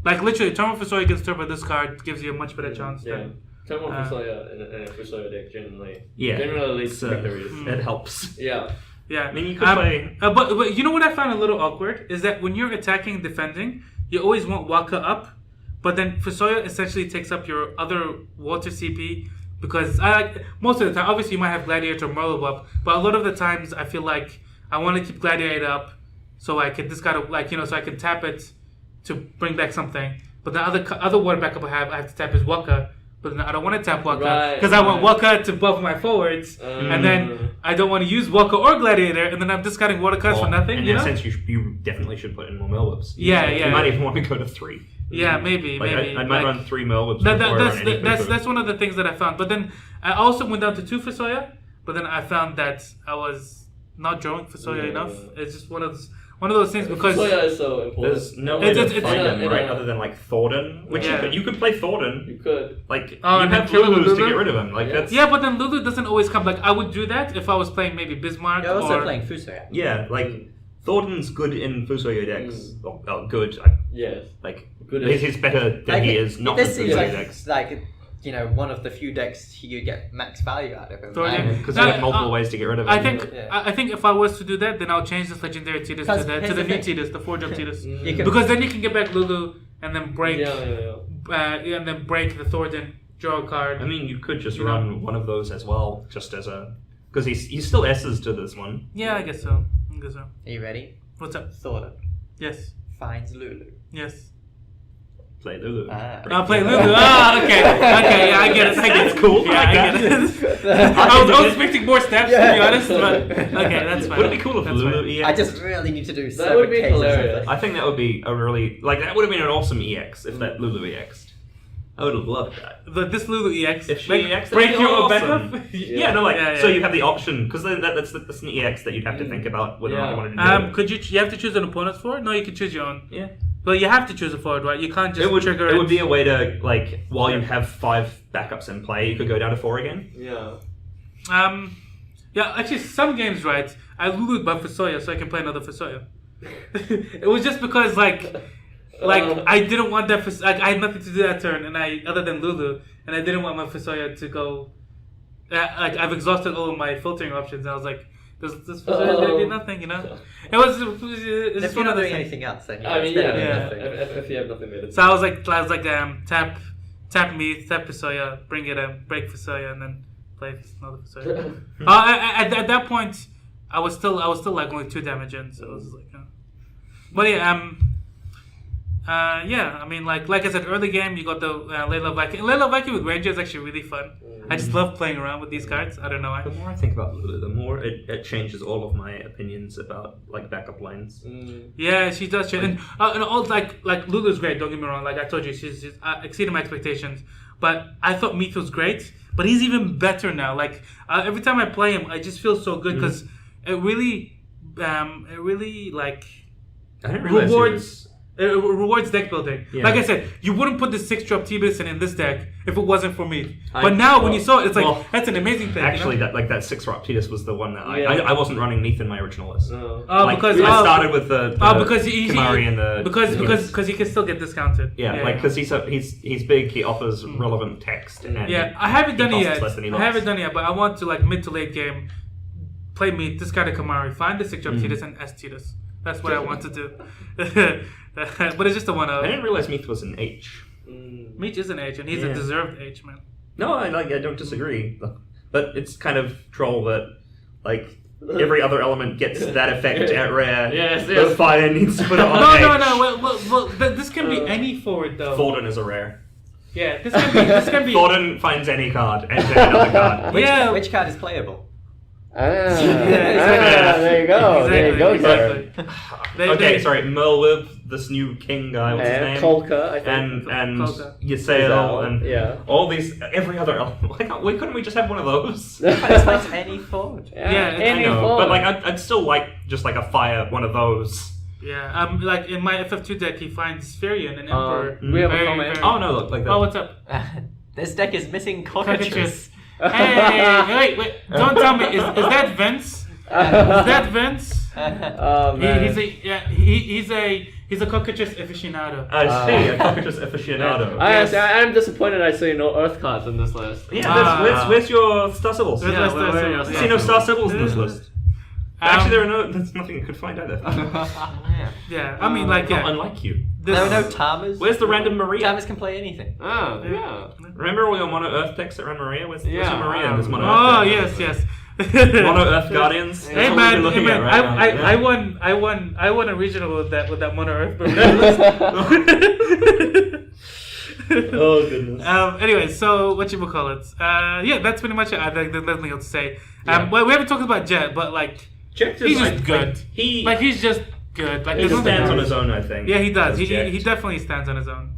A: like literally turn 1 Fusoya against turbo this card gives you a much better chance.
D: Turn 1 Fusoya in a Fusoya deck generally leads to victories.
C: It helps.
D: Yeah.
A: I
C: mean, you could play.
A: But you know what I found a little awkward is that when you're attacking and defending, you always want Waka up, but then Fusoya essentially takes up your other water CP. Because most of the time, obviously you might have Gladiator or Merlip up, but a lot of the times I feel like I want to keep Gladiator up so I can discard so I can tap it to bring back something. But the other water backup I have to tap is Waka, but then I don't want to tap Waka because I want Waka to buff my forwards, and then I don't want to use Waka or Gladiator, and then I'm discarding water cards for nothing.
C: In that sense, you definitely should put in more Merlips. You might even want to go to 3.
A: Yeah, maybe.
C: I might run 3 Merlips.
A: That's one of the things that I found. But then I also went down to 2 Fusoya, but then I found that I was not drawing Fusoya enough. It's just one of those things because
D: Fusoya is so important.
C: There's no way to fight them, right? Other than like Thornton, which you could play Thornton.
D: You could
C: you have Lulus to get rid of him.
A: But then Lulu doesn't always come. Like I would do that if I was playing maybe Bismarck.
B: You're also playing Fusoya.
C: Yeah, Thornton's good in Fusoya decks. Good.
D: Yes.
C: Good. He's better than he is not in Fusoya decks.
B: One of the few decks you get max value out of him.
C: Because you have multiple ways to get rid of him.
A: I think if I was to do that, then I'll change this Legendary Tidus to the new Tidus, the 4-drop Tidus. Because then you can get back Lulu and then break and then break the Thornton, draw a card.
C: I mean, you could just run one of those as well, just as a... Because he's still S's to this one.
A: Yeah, I guess so.
B: Are you ready?
A: What's up?
B: Thornton.
A: Yes.
B: Finds Lulu.
A: Yes.
C: play Lulu.
A: I'll play Lulu. Okay, yeah, I get it.
C: That's cool.
A: Yeah, I get it. I was expecting more steps, to be honest, but okay, that's fine.
C: Would it be cool if Lulu EX?
B: I just really need to do
D: That would be hilarious.
C: I think that would be a really that would have been an awesome EX if that Lulu EX'd. I would have loved that.
A: This Lulu EX,
C: If she EX'd,
A: break your
C: awesome.
A: backup.
C: So you have the option because that's an EX that you'd have to think about whether or not you wanted to do.
A: Could you have to choose an opponent for it? No, you can choose your own.
C: Yeah.
A: But you have to choose a forward, right? You can't just trigger it.
C: It would be a way to while you have 5 backups in play, you could go down to 4 again.
D: Yeah.
A: Yeah, actually, some games, right? I Lulu'd by Fusoya so I can play another Fusoya. It was just because I didn't want that. I had nothing to do that turn, and other than Lulu, and I didn't want my Fusoya to go. I've exhausted all of my filtering options, and I was like, "This Fusoya is gonna do nothing," you know. It's
B: If you're not doing anything else, then
D: I mean,
A: Yeah.
D: If you have nothing better to
A: So I was like, tap me, tap Fusoya, bring it in, break Fusoya, and then play another Fusoya. At that point, I was still like only 2 damage in, so it was like, but yeah, I mean, like I said, early game you got the Layla Viking. Layla Viking with Ranger is actually really fun. I just love playing around with these cards. I don't know why.
C: The more I think about Lulu, the more it changes all of my opinions about backup lines.
A: Yeah, she does change, and all like Lulu's great. Don't get me wrong. Like I told you, she's exceeded my expectations. But I thought Meath was great, but he's even better now. Like every time I play him, I just feel so good because it really like
C: I didn't realize
A: it rewards deck building.
C: Yeah.
A: Like I said, you wouldn't put the 6-drop T-Bison in this deck if it wasn't for me. But now when you saw it, it's like, that's an amazing thing.
C: Actually,
A: you know?
C: that 6-drop Tidus was the one that I wasn't running Neath in my original list.
A: Because
C: I started with the Kimari and the
A: because he can still get discounted.
C: Because he's big, he offers relevant text. And
A: I haven't done it yet.
C: Less than he
A: I haven't done it yet, but I want to mid to late game play Meath, discard a Kimari, find the 6-drop Tidus and S Tidus. That's what I want to do. But it's just a 1-0.
C: I didn't realize Meath was an H.
A: Meath is an H, and he's a deserved H, man.
C: No, I don't disagree. But it's kind of troll that, every other element gets that effect at rare.
D: Yes.
C: The fire needs to put it on H.
A: No. Well, this can be any forward, though.
C: Thornton is a rare.
A: Yeah, this can be...
C: Thornton finds any card, and then another card.
B: Which card is playable?
D: There you go.
A: Exactly.
C: Sorry, Merlwib, this new king guy, what's his name?
D: Kolka, I think.
C: And
A: Kolka.
C: Ysael, and all these, every other element. Why couldn't we just have one of those?
B: It's like any forward.
D: Any
C: I know,
D: forward.
C: but I'd still like just a fire, one of those.
A: Yeah, in my FF2 deck, he finds Firion and Emperor.
D: We have a comment.
C: Oh no, look, like that.
A: Oh, what's up?
B: This deck is missing cockatrice.
A: Hey, wait! Don't tell me. Is that Vince? Is that Vince?
D: Oh man.
A: He's a cockatrice aficionado.
C: I see, a cockatrice aficionado.
D: I'm disappointed I see no Earth cards in this list.
C: Yeah, where's your Star Symbols?
A: I
C: I see no Star Symbols in this list. Actually, there's nothing I could find either.
A: Yeah, I mean,
C: unlike you.
B: There are no Tamas.
C: Where's the random Maria?
B: Tamas can play anything.
D: Oh, yeah.
C: Remember all your Mono Earth decks that ran Maria? Where's your Maria in this Mono
A: Oh,
C: Earth deck?
A: yes.
C: Mono Earth Guardians.
A: Hey man, I won a regional with that Mono Earth Maria.
C: Oh goodness.
A: Anyway, so whatchamacallit? That's pretty much it. I think there's nothing else to say. Well, we haven't talked about Jet, but
C: Jet
A: he's just good. He's just good.
C: He stands on his own, I think.
A: Yeah, he does. He definitely stands on his own.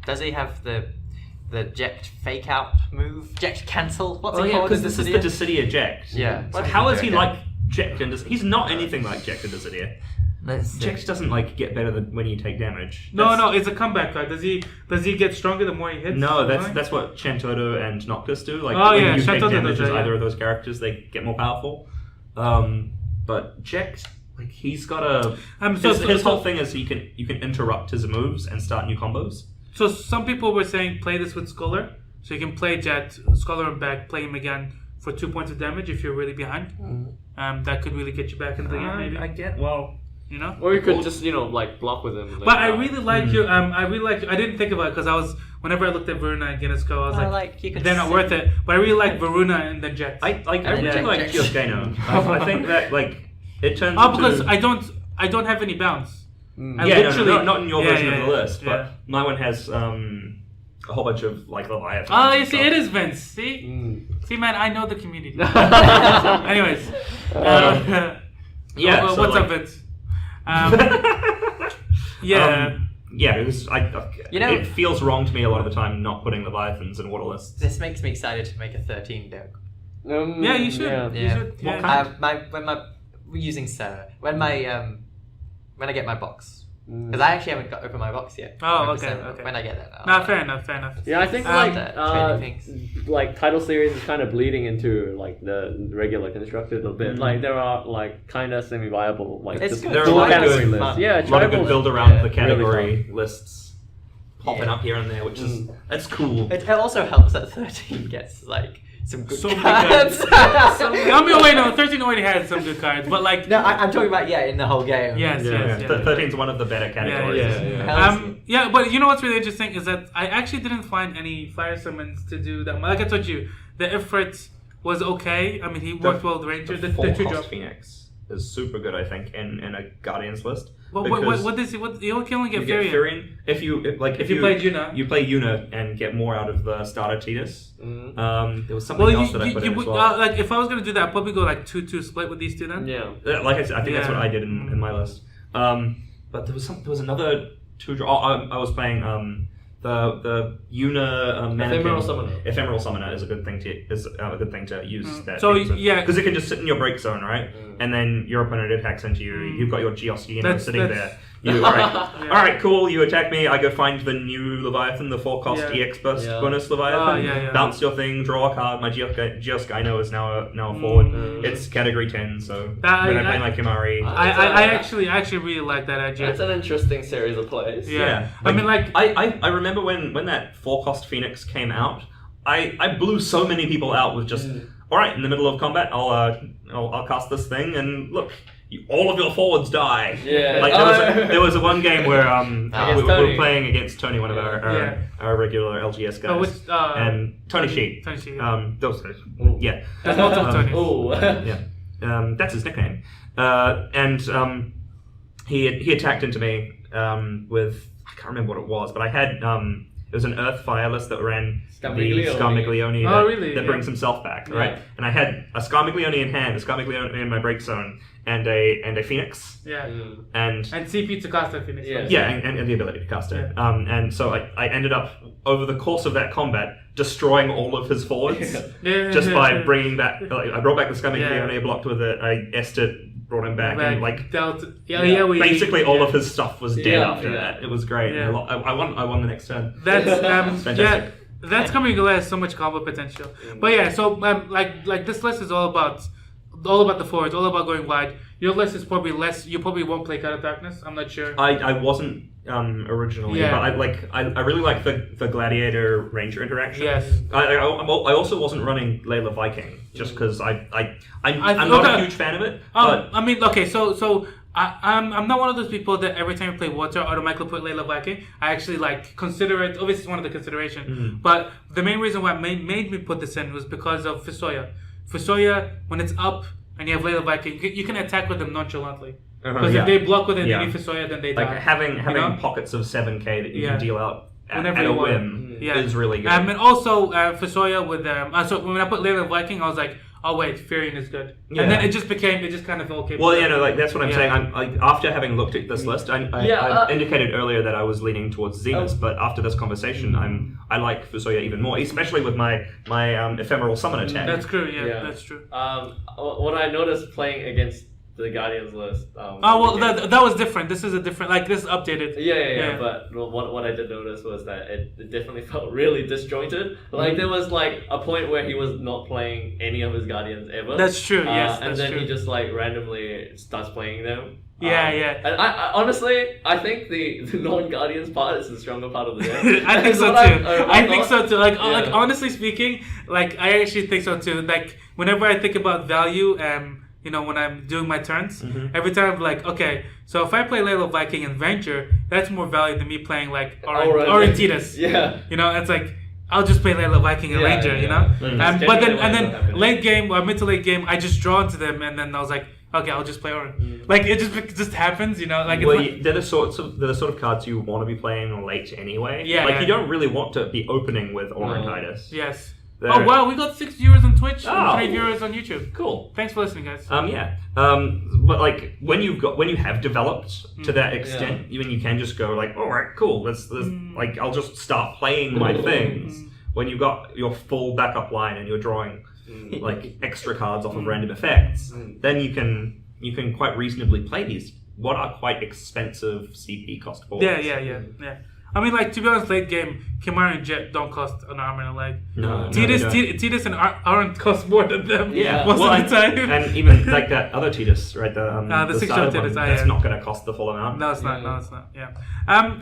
B: Does he have the Ject fake out move? Ject cancel? What's it called?
C: Because this is the Dissidia Ject.
B: Yeah.
C: So how is he like Ject and He's not anything like Ject and Dissidia. Ject doesn't get better than when you take damage.
A: No, it's a comeback card. Does he get stronger the more he hits?
C: No, that's what Chantodo and Noctis do. When you take
A: Chantodo
C: damage
A: does
C: as either of those characters, they get more powerful. But Ject, he's got a his whole thing is you can interrupt his moves and start new combos.
A: So some people were saying play this with Scholar, so you can play Jet, Scholar him back, play him again for 2 points of damage if you're really behind. That could really get you back into the game. Maybe
C: I get well.
A: You know?
D: Or you could just, block with him.
A: But I really like you. I didn't think about it because whenever I looked at Varuna and Guinness Co, I was they're not worth it. But I really like Varuna and then Jet.
C: I really like Kiyosuke. I think that it turns.
A: because I don't have any bounce.
C: Not in your version of the list, but my one has a whole bunch of like Leviathans.
A: Oh, you see, it is Vince. See, man, I know the community. Anyways, what's up, Vince?
C: Because it feels wrong to me a lot of the time not putting Leviathans in water lists.
B: This makes me excited to make a 13 deck.
A: Yeah, you should. Yeah. You should.
C: What kind?
B: We're using Sarah. When I get my box. Because I actually haven't opened my box yet.
A: Oh, okay.
B: When I get that.
A: Fair enough.
D: Yeah, I think like title series is kind of bleeding into like the regular constructed a bit. Like there are like kind of semi-viable like
C: there are a lot of good build around the category really lists popping up here and there, which is that's cool.
B: It also helps that 13 gets like some good cards.
A: 13 already had some good cards, but like
B: no, I'm talking about in the whole game.
A: Yes.
C: 13's one of the better categories.
A: But you know what's really interesting is that I actually didn't find any fire summons to do that. Like I told you, the Ifrit was okay. I mean, he worked well with Ranger.
C: The 4-cost Phoenix is super good, I think, in a Guardians list.
A: But what does he? You can only get Furion.
C: If you
A: play Yuna.
C: You play Yuna and get more out of the starter Tidus. There was something else that I put in as well.
A: Like if I was gonna do that, I'd probably go like 2-2 split with these two then.
C: Yeah. Like I said, I think that's what I did in my list. But there was another 2-draw. I was playing the Yuna Ephemeral Summoner is a good thing to use. Because it can just sit in your break zone, right? And then your opponent attacks into you. You've got your Geosciano sitting there. All right, cool. You attack me. I go find the new Leviathan, the 4-cost EX burst bonus Leviathan. Bounce your thing, draw a card. My Geosciano is now a forward. It's category 10, so when I play my Kimari,
A: I actually really like that idea.
D: That's an interesting series of plays.
A: Yeah. I mean, like
C: I remember when that 4-cost Phoenix came out, I blew so many people out with just all right, in the middle of combat, I'll cast this thing and look. All of your forwards die.
D: Yeah.
C: Like there was a one game where we were playing against Tony, one of our regular LGS guys, and Tony Sheet.
A: Tony Sheet.
C: Those guys. Yeah.
A: There's multiple Tonys.
C: Yeah. That's his nickname. And he attacked into me with I can't remember what it was, but I had it was an Earth Fire list that ran
D: Scarmiglione
C: that brings himself back, right? And I had a Scarmiglione in hand, a Scarmiglione in my break zone, and a Phoenix.
A: Yeah.
C: And
A: CP to cast a Phoenix.
C: And the ability to cast it. And so I ended up over the course of that combat destroying all of his forwards just by bringing back. I brought back the Scarmiglione, blocked with it. I S'd it. Brought him back and like basically all of his stuff was dead after that. It was great. I won the next turn.
A: That's fantastic. That's Scarmiglione has so much combo potential. But so like this list is all about the forwards, all about going wide. Your list is probably less. You probably won't play Cut of Darkness. I'm not sure.
C: I wasn't originally, but I really like the Gladiator Ranger interaction.
A: Yes.
C: I also wasn't running Layla Viking just because I'm not a huge fan of it. But
A: I mean, okay, so I'm not one of those people that every time you play Water automatically put Layla Viking. I actually consider it. Obviously, it's one of the consideration. But the main reason why it made me put this in was because of Fusoya. Fusoya, when it's up and you have Layla Viking, you can attack with them nonchalantly. Because if they block with any Fusoya, then they die.
C: Like having pockets of 7k that you can deal out at a whim is really good.
A: And also Fusoya with so when I put Layla Viking, I was like, oh wait, Furion is good. And then it just kind of fell okay.
C: Well, that's what I'm saying. After having looked at this list, I indicated earlier that I was leaning towards Zenith, but after this conversation, I like Fusoya even more, especially with my ephemeral summon attack.
A: That's true. That's true.
D: What I noticed playing against the Guardians list.
A: That was different. This is a different, this is updated.
D: Yeah. But what I did notice was that it definitely felt really disjointed. Like there was a point where he was not playing any of his Guardians ever.
A: That's true. Yes,
D: and then he just randomly starts playing them.
A: And
D: I honestly, I think the non-Guardians part is the stronger part of the deck.
A: I think so too. I think so too. Honestly speaking, I actually think so too. Whenever I think about value, when I'm doing my turns, every time I'm like, okay, so if I play Layla Viking and Ranger, that's more value than me playing Orientitas. It's like I'll just play Layla Viking and Ranger, But then late game or mid to late game, I just draw into them, and then I was like, okay, I'll just play Orin. Like it just happens, you know. Like
C: well, they're the sort of cards you want to be playing late anyway.
A: Yeah,
C: like you don't really want to be opening with Orin Titus.
A: Yes. Oh wow, we got 6 viewers on Twitch and 3 viewers on YouTube.
C: Cool.
A: Thanks for listening, guys.
C: But like when you have developed to that extent, even you can just go like, all right, cool. Let's like I'll just start playing my things. When you've got your full backup line and you're drawing like extra cards off of random effects, then you can quite reasonably play these what are quite expensive CP cost boards.
A: Yeah. I mean, like, to be honest, late game, Kimara and Jet don't cost an arm and a leg.
C: No.
A: Titus and Aren't cost more than them most of the time.
C: And even like that other Titus, right? The
A: 6-shot Titus,
C: that's not going to cost the full amount.
A: No, it's not. Yeah.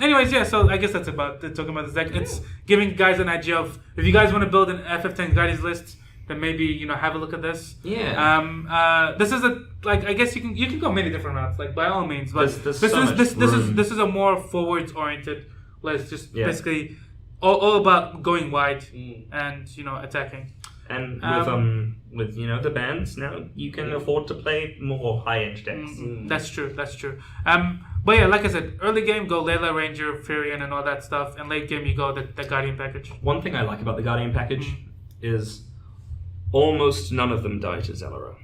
A: Anyways, so I guess that's about talking about this deck. It's giving guys an idea of if you guys want to build an FF10 guides list, then maybe have a look at this.
C: Yeah.
A: This is I guess you can go many different routes, like by all means. But
C: this
A: is a more forwards oriented list, just basically all about going wide and attacking.
C: And with the bands now, you can afford to play more high end decks.
A: That's true. But yeah, like I said, early game go Layla, Ranger, Furion, and all that stuff, and late game you go the Guardian package.
C: One thing I like about the Guardian package is almost none of them die to Zelero.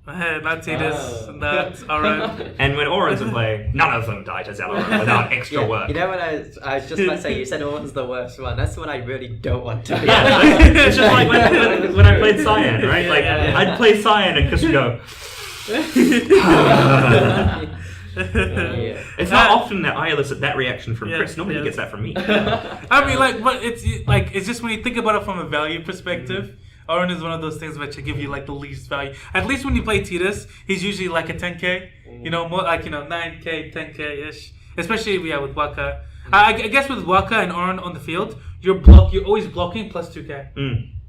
A: Not Titus, not Orin.
C: And when Orin's in play, none of them die to Zelero without extra work.
B: You know what I was just about to say? You said Orin's the worst one. That's what I really don't want to be.
C: It's just like when I played Cyan, right? Like I'd play Cyan and Chris would go. It's not often that I elicit that reaction from Chris. Nobody gets that from me.
A: I mean, but it's just when you think about it from a value perspective. Orin is one of those things which give you the least value. At least when you play Titus, he's usually like a 10k, more like 9k, 10k ish. Especially with Waka. I guess with Waka and Orin on the field, you're always blocking plus 2k,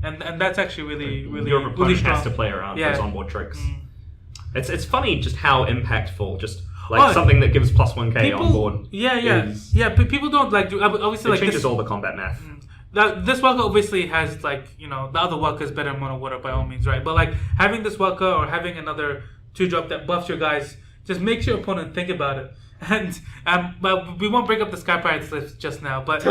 A: and that's actually really
C: your opponent
A: really strong.
C: Has to play around those onboard tricks. It's funny just how impactful something that gives plus 1k on board.
A: Yeah. But people don't obviously
C: it changes all the combat math.
A: This Waka obviously has the other Waka is better in mono water by all means, right? But having this Waka or having another 2-drop that buffs your guys just makes your opponent think about it. And but we won't break up the Sky Pirates list just now. But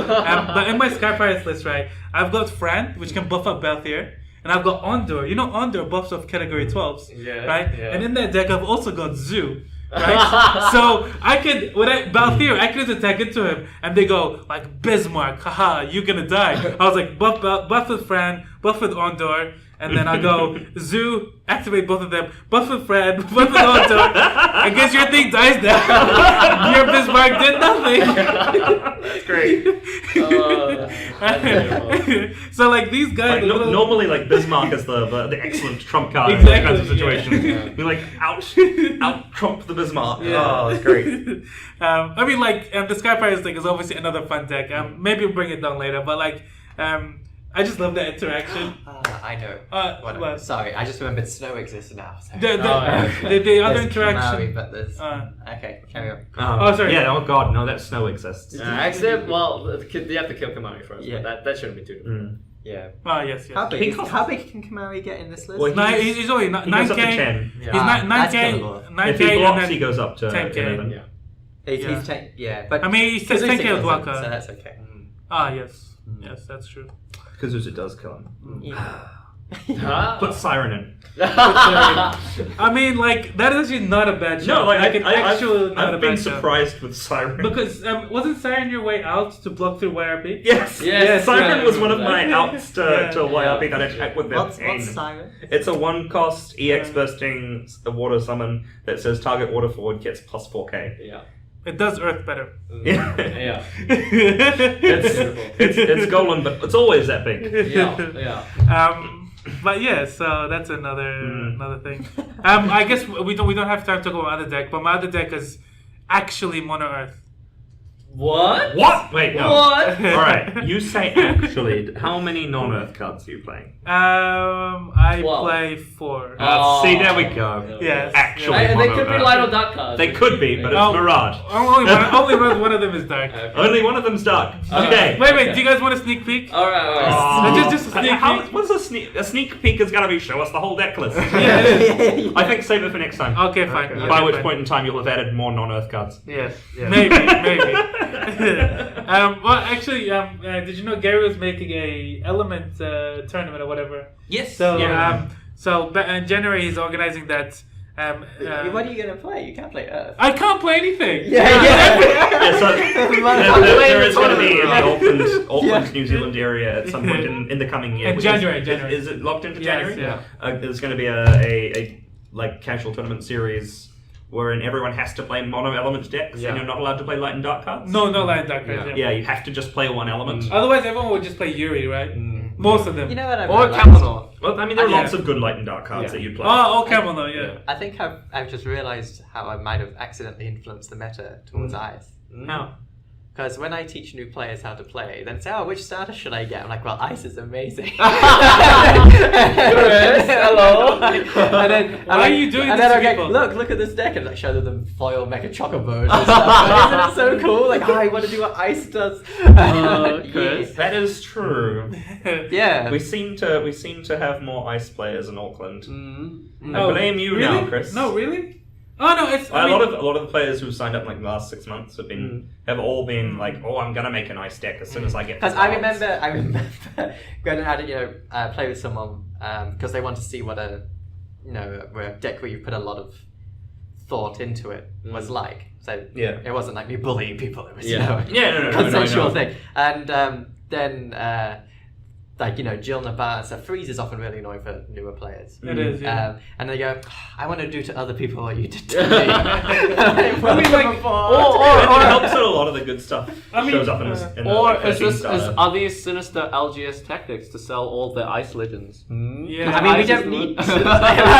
A: in my Sky Pirates list, right, I've got Fran, which can buff up Balthier, and I've got Ondor. Ondor buffs up category 12s, right? Yeah. And in that deck, I've also got Zoo. Right? So I could Balthier, I could just attack into him and they go Bismarck, haha, you're gonna die. I was like buff with Fran, buff with Ondor, and then I go Zoo, activate both of them, buff with Fran, buff with Ondor. I guess your thing dies now. Your Bismarck did nothing.
C: That's great.
A: So these guys
C: normally Bismarck is the excellent trump card in those kinds of situations. We out trump the Bismarck. Oh, that's great.
A: I mean the Sky Pirates thing is obviously another fun deck. Maybe we'll bring it down later, but I just love that interaction.
B: I know.
A: What?
B: Sorry, I just remembered Snow exists now. So.
A: The other interaction.
B: Kimari, but there's... okay, carry on.
A: Oh, sorry.
C: Yeah, oh god, no, that Snow exists.
D: Except, you have to kill Kimari first, but that shouldn't be too difficult.
B: Yeah.
A: Oh, yes.
B: How big can Kimari get in this list?
C: Well,
A: he's only 9k.
C: He goes up to 10.
A: He's 9k. 9k.
C: If he blocks, he goes up to
A: 10k.
C: 11.
D: Yeah.
B: He's 10, but...
A: I mean, he's 10k with Waka.
B: So that's okay.
A: Yes. Yes, that's true.
C: Because it does kill him.
B: Yeah.
C: Put Siren in.
A: I mean, that is actually not a bad shot.
C: No,
A: I've
C: been surprised with Siren.
A: Because wasn't Siren your way out to block through YRP?
C: Yes. Siren was one of my outs to YRP that I checked with them.
B: What's Siren?
C: It's a 1-cost EX bursting water summon that says target water forward gets plus 4k.
D: Yeah.
A: It does Earth better.
D: Yeah.
C: It's Golem, but it's always that big.
D: Yeah.
A: But yeah, so that's another thing. I guess we don't have time to talk about my other deck, but my other deck is actually Mono Earth.
D: What?
C: What? Wait, no.
D: What?
C: Alright, you say actually. How many non-Earth cards are you playing?
A: I
D: 12.
A: play 4.
C: See, there we go.
A: Yes.
C: Actually,
D: And they could be
C: mono-Earth.
D: light or dark cards.
C: They could be, but it's
A: Oh.
C: Mirage.
A: Only one of them is dark.
C: Only one of them's dark. Okay.
A: Wait, do you guys want a sneak peek?
D: Alright.
C: Oh.
A: Just a sneak peek.
C: What's a sneak? A sneak peek is gonna be show us the whole deck list.
A: Yeah.
C: I think save it for next time.
A: Okay, fine. Okay,
C: By which
A: fine.
C: point in time you'll have added more non-Earth cards.
A: Yes. Maybe. Well, actually, did you know Gary was making a Element tournament or whatever?
C: Yes.
A: So,
C: Yeah.
A: in January he's organizing that.
B: What are you gonna play? You can't play Earth.
A: I can't play anything.
C: Yeah, so there is going to be in the Auckland,
B: Yeah.
C: New Zealand area at some point in the coming year.
A: In January.
C: Is it locked into
A: Yes,
C: January?
A: yeah.
C: There's going to be a like casual tournament series wherein everyone has to play mono element decks and you're not allowed to play light and dark cards.
A: No light dark cards.
C: Yeah, you have to just play one element.
A: Otherwise, everyone would just play Yuri, right? Most of them.
B: You know what I've
D: Or
B: realized?
D: Camelot.
C: Well, I mean, there are
A: Yeah.
C: lots of good light and dark cards that you'd play.
A: Oh, Camel, though, yeah.
B: I think I've just realised how I might have accidentally influenced the meta towards Ice.
C: How?
B: Because when I teach new players how to play, then say, which starter should I get? I'm like, well, Ice is amazing.
D: Hello.
B: And then,
A: Why are you doing
B: and
A: this
B: then
A: to
B: I go,
A: people?
B: look at this deck, and I show them foil Mecha Chocobos and stuff. Isn't it so cool? Like, I want to do what Ice does.
D: Chris.
C: That is true.
B: Yeah.
C: We seem to have more ice players in Auckland.
B: Mm-hmm.
C: I blame you
A: really?
C: now, Chris.
A: No, really? Oh no, it's
C: A lot of the players who've signed up like the last 6 months have all been like, I'm gonna make an ice deck as soon as I get.
B: Because I remember going and had play with someone because they want to see what a deck where you put a lot of thought into it was like. So
C: Yeah.
B: it wasn't like me bullying people. It was
C: no,
B: consensual thing. And then Jill Nabar, so freeze is often really annoying for newer players.
A: It is, yeah.
B: And they go, I want to do to other people what you did to me.
C: It helps that a lot of the good stuff shows up in the
D: Or
C: like,
D: is
C: 13
D: this
C: starter.
D: are these sinister LGS tactics to sell all their ice legends?
A: Yeah.
B: I mean, we
D: Ice
B: don't
D: is
B: need.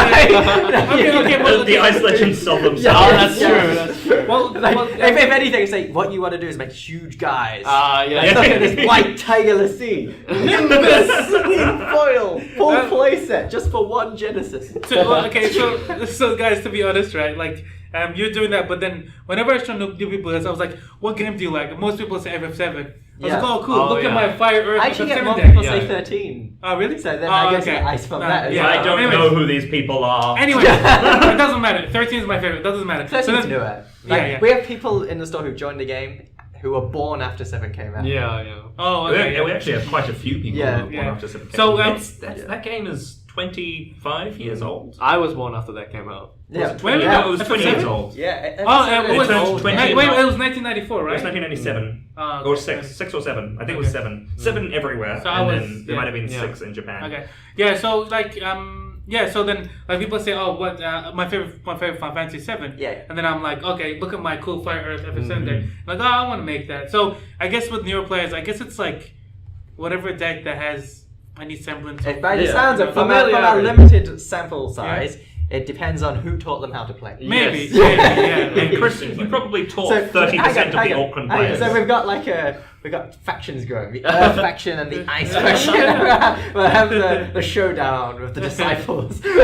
A: Okay, well,
C: the ice legends sell themselves.
D: Oh, that's true. That's true.
A: Well,
B: If anything, it's like what you want to do is make huge guys.
D: Yeah.
B: Look at this white tiger Lassie. Nimbus in foil. Full playset just for one Genesis.
A: So guys, to be honest, right, like, you're doing that, but then whenever I show new people this, I was like, what game do you like? And most people say FF7. I was like, oh, cool, look at my Fire Earth
B: I actually get
A: FF7
B: more
A: deck.
B: people say 13.
A: Oh, really?
B: So then I guess the ice from that.
A: Yeah.
C: I don't know who these people are.
A: Anyway, it doesn't matter. 13 is my favorite. It doesn't matter.
B: 13's newer.
A: Yeah.
B: We have people in the store who joined the game who were born after 7 came out.
D: Yeah.
A: Oh, okay.
C: We actually have quite a few people who were born after 7.
A: So,
C: that game is 25 years old.
D: I was born after that came out.
B: Yeah.
C: It was 20 years old.
B: Yeah.
A: it was
C: turned 20
A: Wait, it was 1994,
C: It
A: right?
C: was 1997.
A: Okay.
C: Or 6 or 7. I think it was 7. 7 everywhere.
A: So
C: then there might have been 6 in Japan.
A: Okay. Yeah, so like so then like people say, oh, what my favorite Final Fantasy 7.
B: Yeah.
A: And then I'm like, okay, look at my cool Fire Earth FF7 deck. Like, I want to make that. So I guess with newer players, I guess it's like whatever deck that has any semblance of
B: By the sounds of from
D: familiarity.
B: our limited sample size, it depends on who taught them how to play.
A: Maybe.
C: And
A: Maybe.
C: Chris, you probably taught
B: So,
C: 30% of the
B: hang on.
C: Auckland players.
B: So we've got factions growing. The Earth faction and the Ice faction. We'll have the showdown with the disciples.
C: Should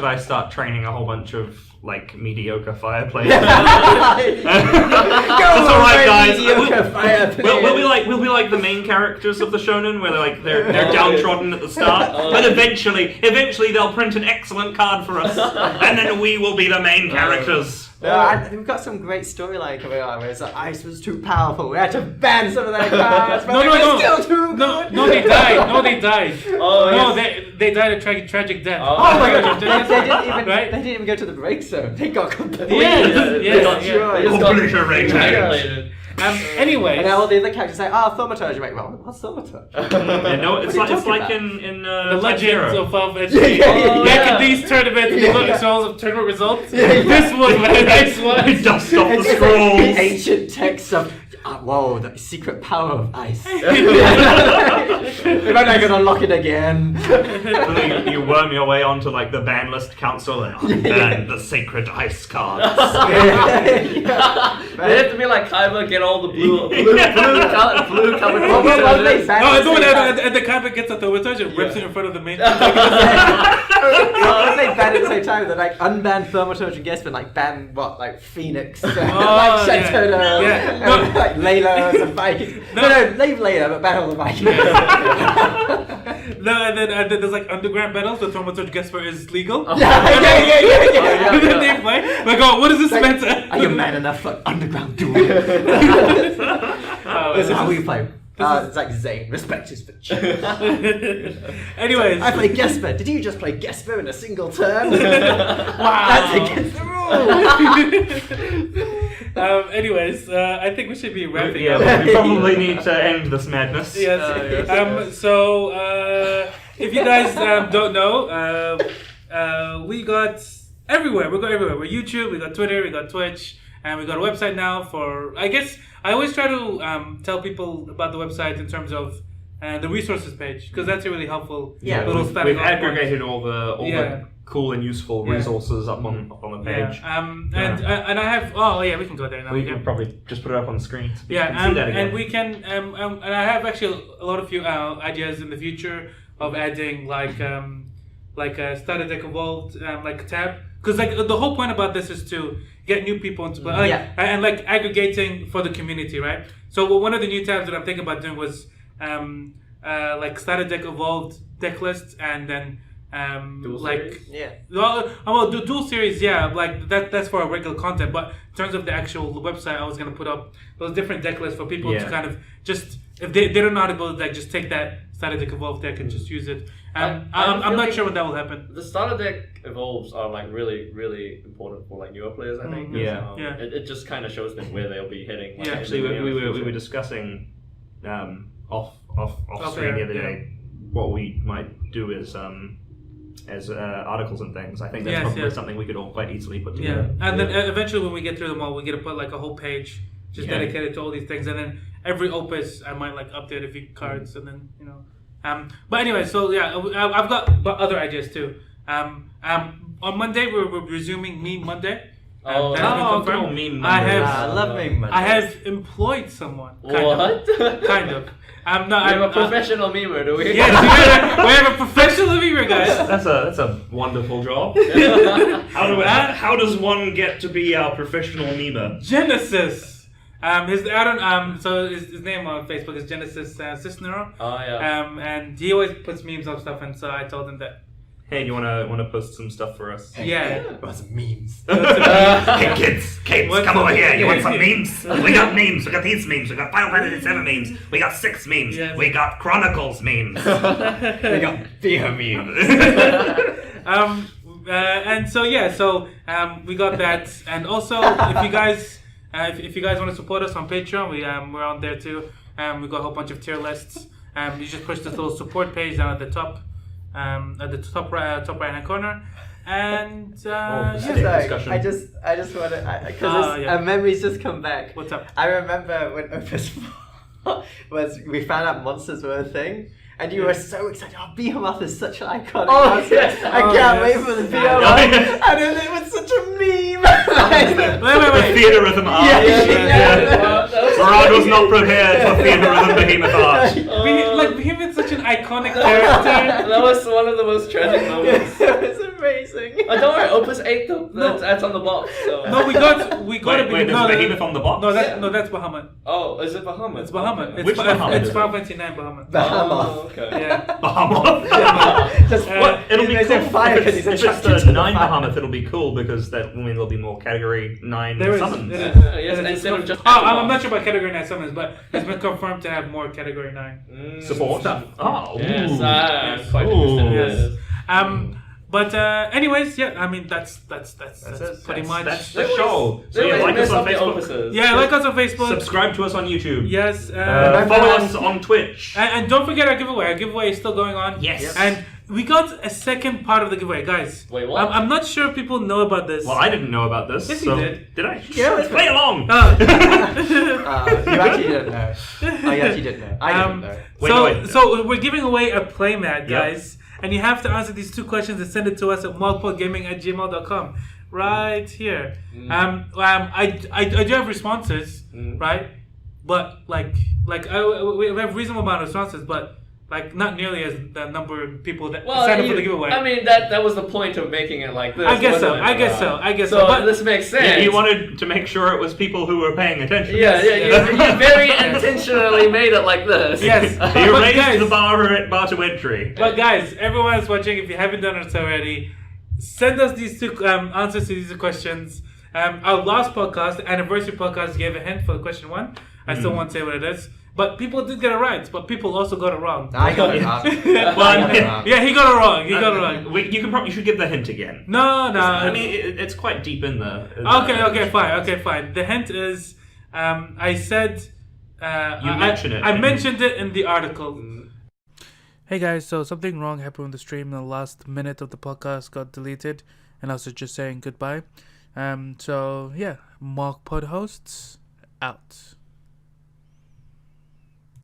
C: I start training a whole bunch of like mediocre fire players?
B: Go
C: That's all right, guys.
B: mediocre fire players.
C: We'll be like the main characters of the shonen, where they're downtrodden at the start, but eventually they'll print an excellent card for us, and then we will be the main characters.
B: We've got some great storyline coming on where it's like Ice was too powerful. We had to ban some of their cards, but they were still too good.
A: No, they died.
D: Oh,
A: no,
D: yes.
A: they died a tragic death.
B: Oh my god!
A: Right?
B: They didn't even go to the break zone. They got completely
A: Yes.
C: Obliterated.
A: Anyway.
B: And now all the other characters say, Thaumaturge. You're like, well, what's Thaumaturge?
C: It's like in
A: the legends of
B: Yeah.
A: back in these tournaments, they look at shows of tournament results. This was my next one.
C: Dust off the
B: It's
C: scrolls.
B: the ancient text of Whoa, the secret power of ice. If I can unlock it again.
C: You worm your way onto like the ban list council and unban the sacred ice cards.
D: They have to be like Kaiba, get all the blue covered.
A: And the Kaiba gets a Thaumaturge and rips it in front of the main.
B: If they ban at the same time, they're like unban Thaumaturge and Gesper, like ban what, like Phoenix, like Shentoto, like Layla as a Viking. No, leave Layla, but ban all the Vikings.
A: No, and then there's like underground battles where Thaumaturge Gesper is legal.
B: Yeah.
A: And then they play. Like, oh, what is this meant to?
B: Are you man enough for underground duel? This is how we play. It's like Zane, respect is for cheap.
A: Anyways.
B: I play Gesper. Did you just play Gesper in a single turn? Wow. That's against the rules.
A: Anyways, I think we should be wrapping up.
C: We probably need to end this madness.
A: Yes. So, if you guys don't know, we got everywhere. We got everywhere. We're YouTube, we got Twitter, we got Twitch, and we got a website now for, I guess, I always try to tell people about the website in terms of the resources page, because that's a really helpful little static.
C: We've aggregated all the cool and useful resources up on the page.
A: And I have we can go there now.
C: We can probably just put it up on the screen. So
A: see that again. And we can and I have actually a lot of ideas in the future of adding like a starter deck evolved like tab, because like the whole point about this is to get new people into play, and like aggregating for the community, right? So one of the new tabs that I'm thinking about doing was like starter deck evolved deck lists, and then
D: dual
A: series, like that's for our regular content. But in terms of the actual website, I was gonna put up those different deck lists for people to kind of just, if they don't know how to build, like just take that starter deck evolved deck and just use it. I'm not sure when that will happen.
D: The starter deck evolves are like really, really important for like newer players, I think. It just kind of shows them where they'll be heading. Like,
C: actually, we were discussing off screen the other day what we might do as articles and things. I think that's probably something we could all quite easily put together.
A: And then eventually when we get through them all, we get to put like a whole page just dedicated to all these things, and then every opus I might like update a few cards, and then but anyway, so I've got other ideas too. On Monday we're resuming Meme Monday.
C: Meme Monday.
B: I love Meme Monday.
A: I have employed someone. Kind of. I'm
D: not. We have a professional memer, do we?
A: Yes, we have a professional memer, guys.
C: That's a wonderful job. How does one get to be our professional memer?
A: Genesis. His name on Facebook is Genesis Cisnero. And he always puts memes on stuff, and so I told him that.
C: Hey, you wanna post some stuff for us?
B: What's memes?
C: Hey kids, come over here. You want some memes? We got memes. We got these memes. We got Final Fantasy 7 memes. We got 6 memes.
A: Yes.
C: We got Chronicles memes.
B: We got beer memes.
A: And so we got that, and also if you guys want to support us on Patreon, we're on there too. We got a whole bunch of tier lists. You just push this little support page down at the top. At the top right hand corner, and
B: I just want to, because memories just come back.
A: What's up?
B: I remember when Opus 4 we found out monsters were a thing, and you were so excited. Oh, Behemoth is such an iconic monster. I can't wait for the Behemoth. And then it was such a meme.
A: Wait.
C: Theatre rhythm art. Rod was not prepared for theatre rhythm Behemoth art.
A: Behemoth's such an iconic character.
D: That was one of the most tragic moments.
B: It was amazing.
D: Don't worry, Opus 8 though. That's on the box. So.
A: No, we got
C: there's Behemoth on the box?
A: No, that's Bahamut.
D: Oh, is it Bahamut?
A: It's Bahamut.
D: Okay.
A: Which
C: Bahamut?
A: It's Final Fantasy 9 Bahamut.
B: Bahamut.
D: Okay.
A: Yeah.
C: Bahamut? It'll be cool. If it's the 9 Bahamut, it'll be cool, because that will mean there'll be more Category 9 summons.
D: Instead of just...
A: I'm not sure about Category 9 summons, but it's been confirmed to have more Category 9
C: support stuff.
D: Yes, quite interesting.
A: But anyways, that's pretty much.
C: That's the show. So like us on Facebook.
A: Like us on Facebook.
C: Subscribe to us on YouTube.
A: Yes.
C: Follow us on Twitch.
A: And don't forget our giveaway. Our giveaway is still going on.
C: Yes.
A: And we got a second part of the giveaway, guys.
D: Wait, what?
A: I'm not sure if people know about this.
C: Well, I didn't know about this.
A: Yes,
C: so
A: you did.
C: Did I?
B: Yeah, let's
C: play along.
B: You actually didn't know. Oh, you actually didn't know. I didn't know.
A: So we're giving away a playmat, guys, and you have to answer these 2 questions and send it to us at mogpodgaming@gmail.com. Right here. I do have responses, right? But we have reasonable amount of responses, but not nearly as the number of people that signed up for the giveaway.
D: I mean, that was the point of making it like this.
A: I guess so.
D: But this makes sense.
C: Yeah, you wanted to make sure it was people who were paying attention.
D: Yeah. You very intentionally made it like this.
A: Yes.
C: You raised the bar to entry.
A: But guys, everyone is watching. If you haven't done it already, send us these 2 answers to these questions. Our last podcast, the anniversary podcast, gave a hint for question 1. I still won't say what it is. But people did get it right, but people also got it wrong.
B: I got it wrong.
A: Yeah, he got it wrong. He got it wrong.
C: You should give the hint again.
A: No.
C: I mean, it's quite deep in the.
A: Okay, fine. The hint is, I said.
C: You mentioned it.
A: I mentioned it in the article. Hey guys, so something wrong happened with the stream. The last minute of the podcast got deleted, and I was just saying goodbye. So yeah, Mogpod hosts out.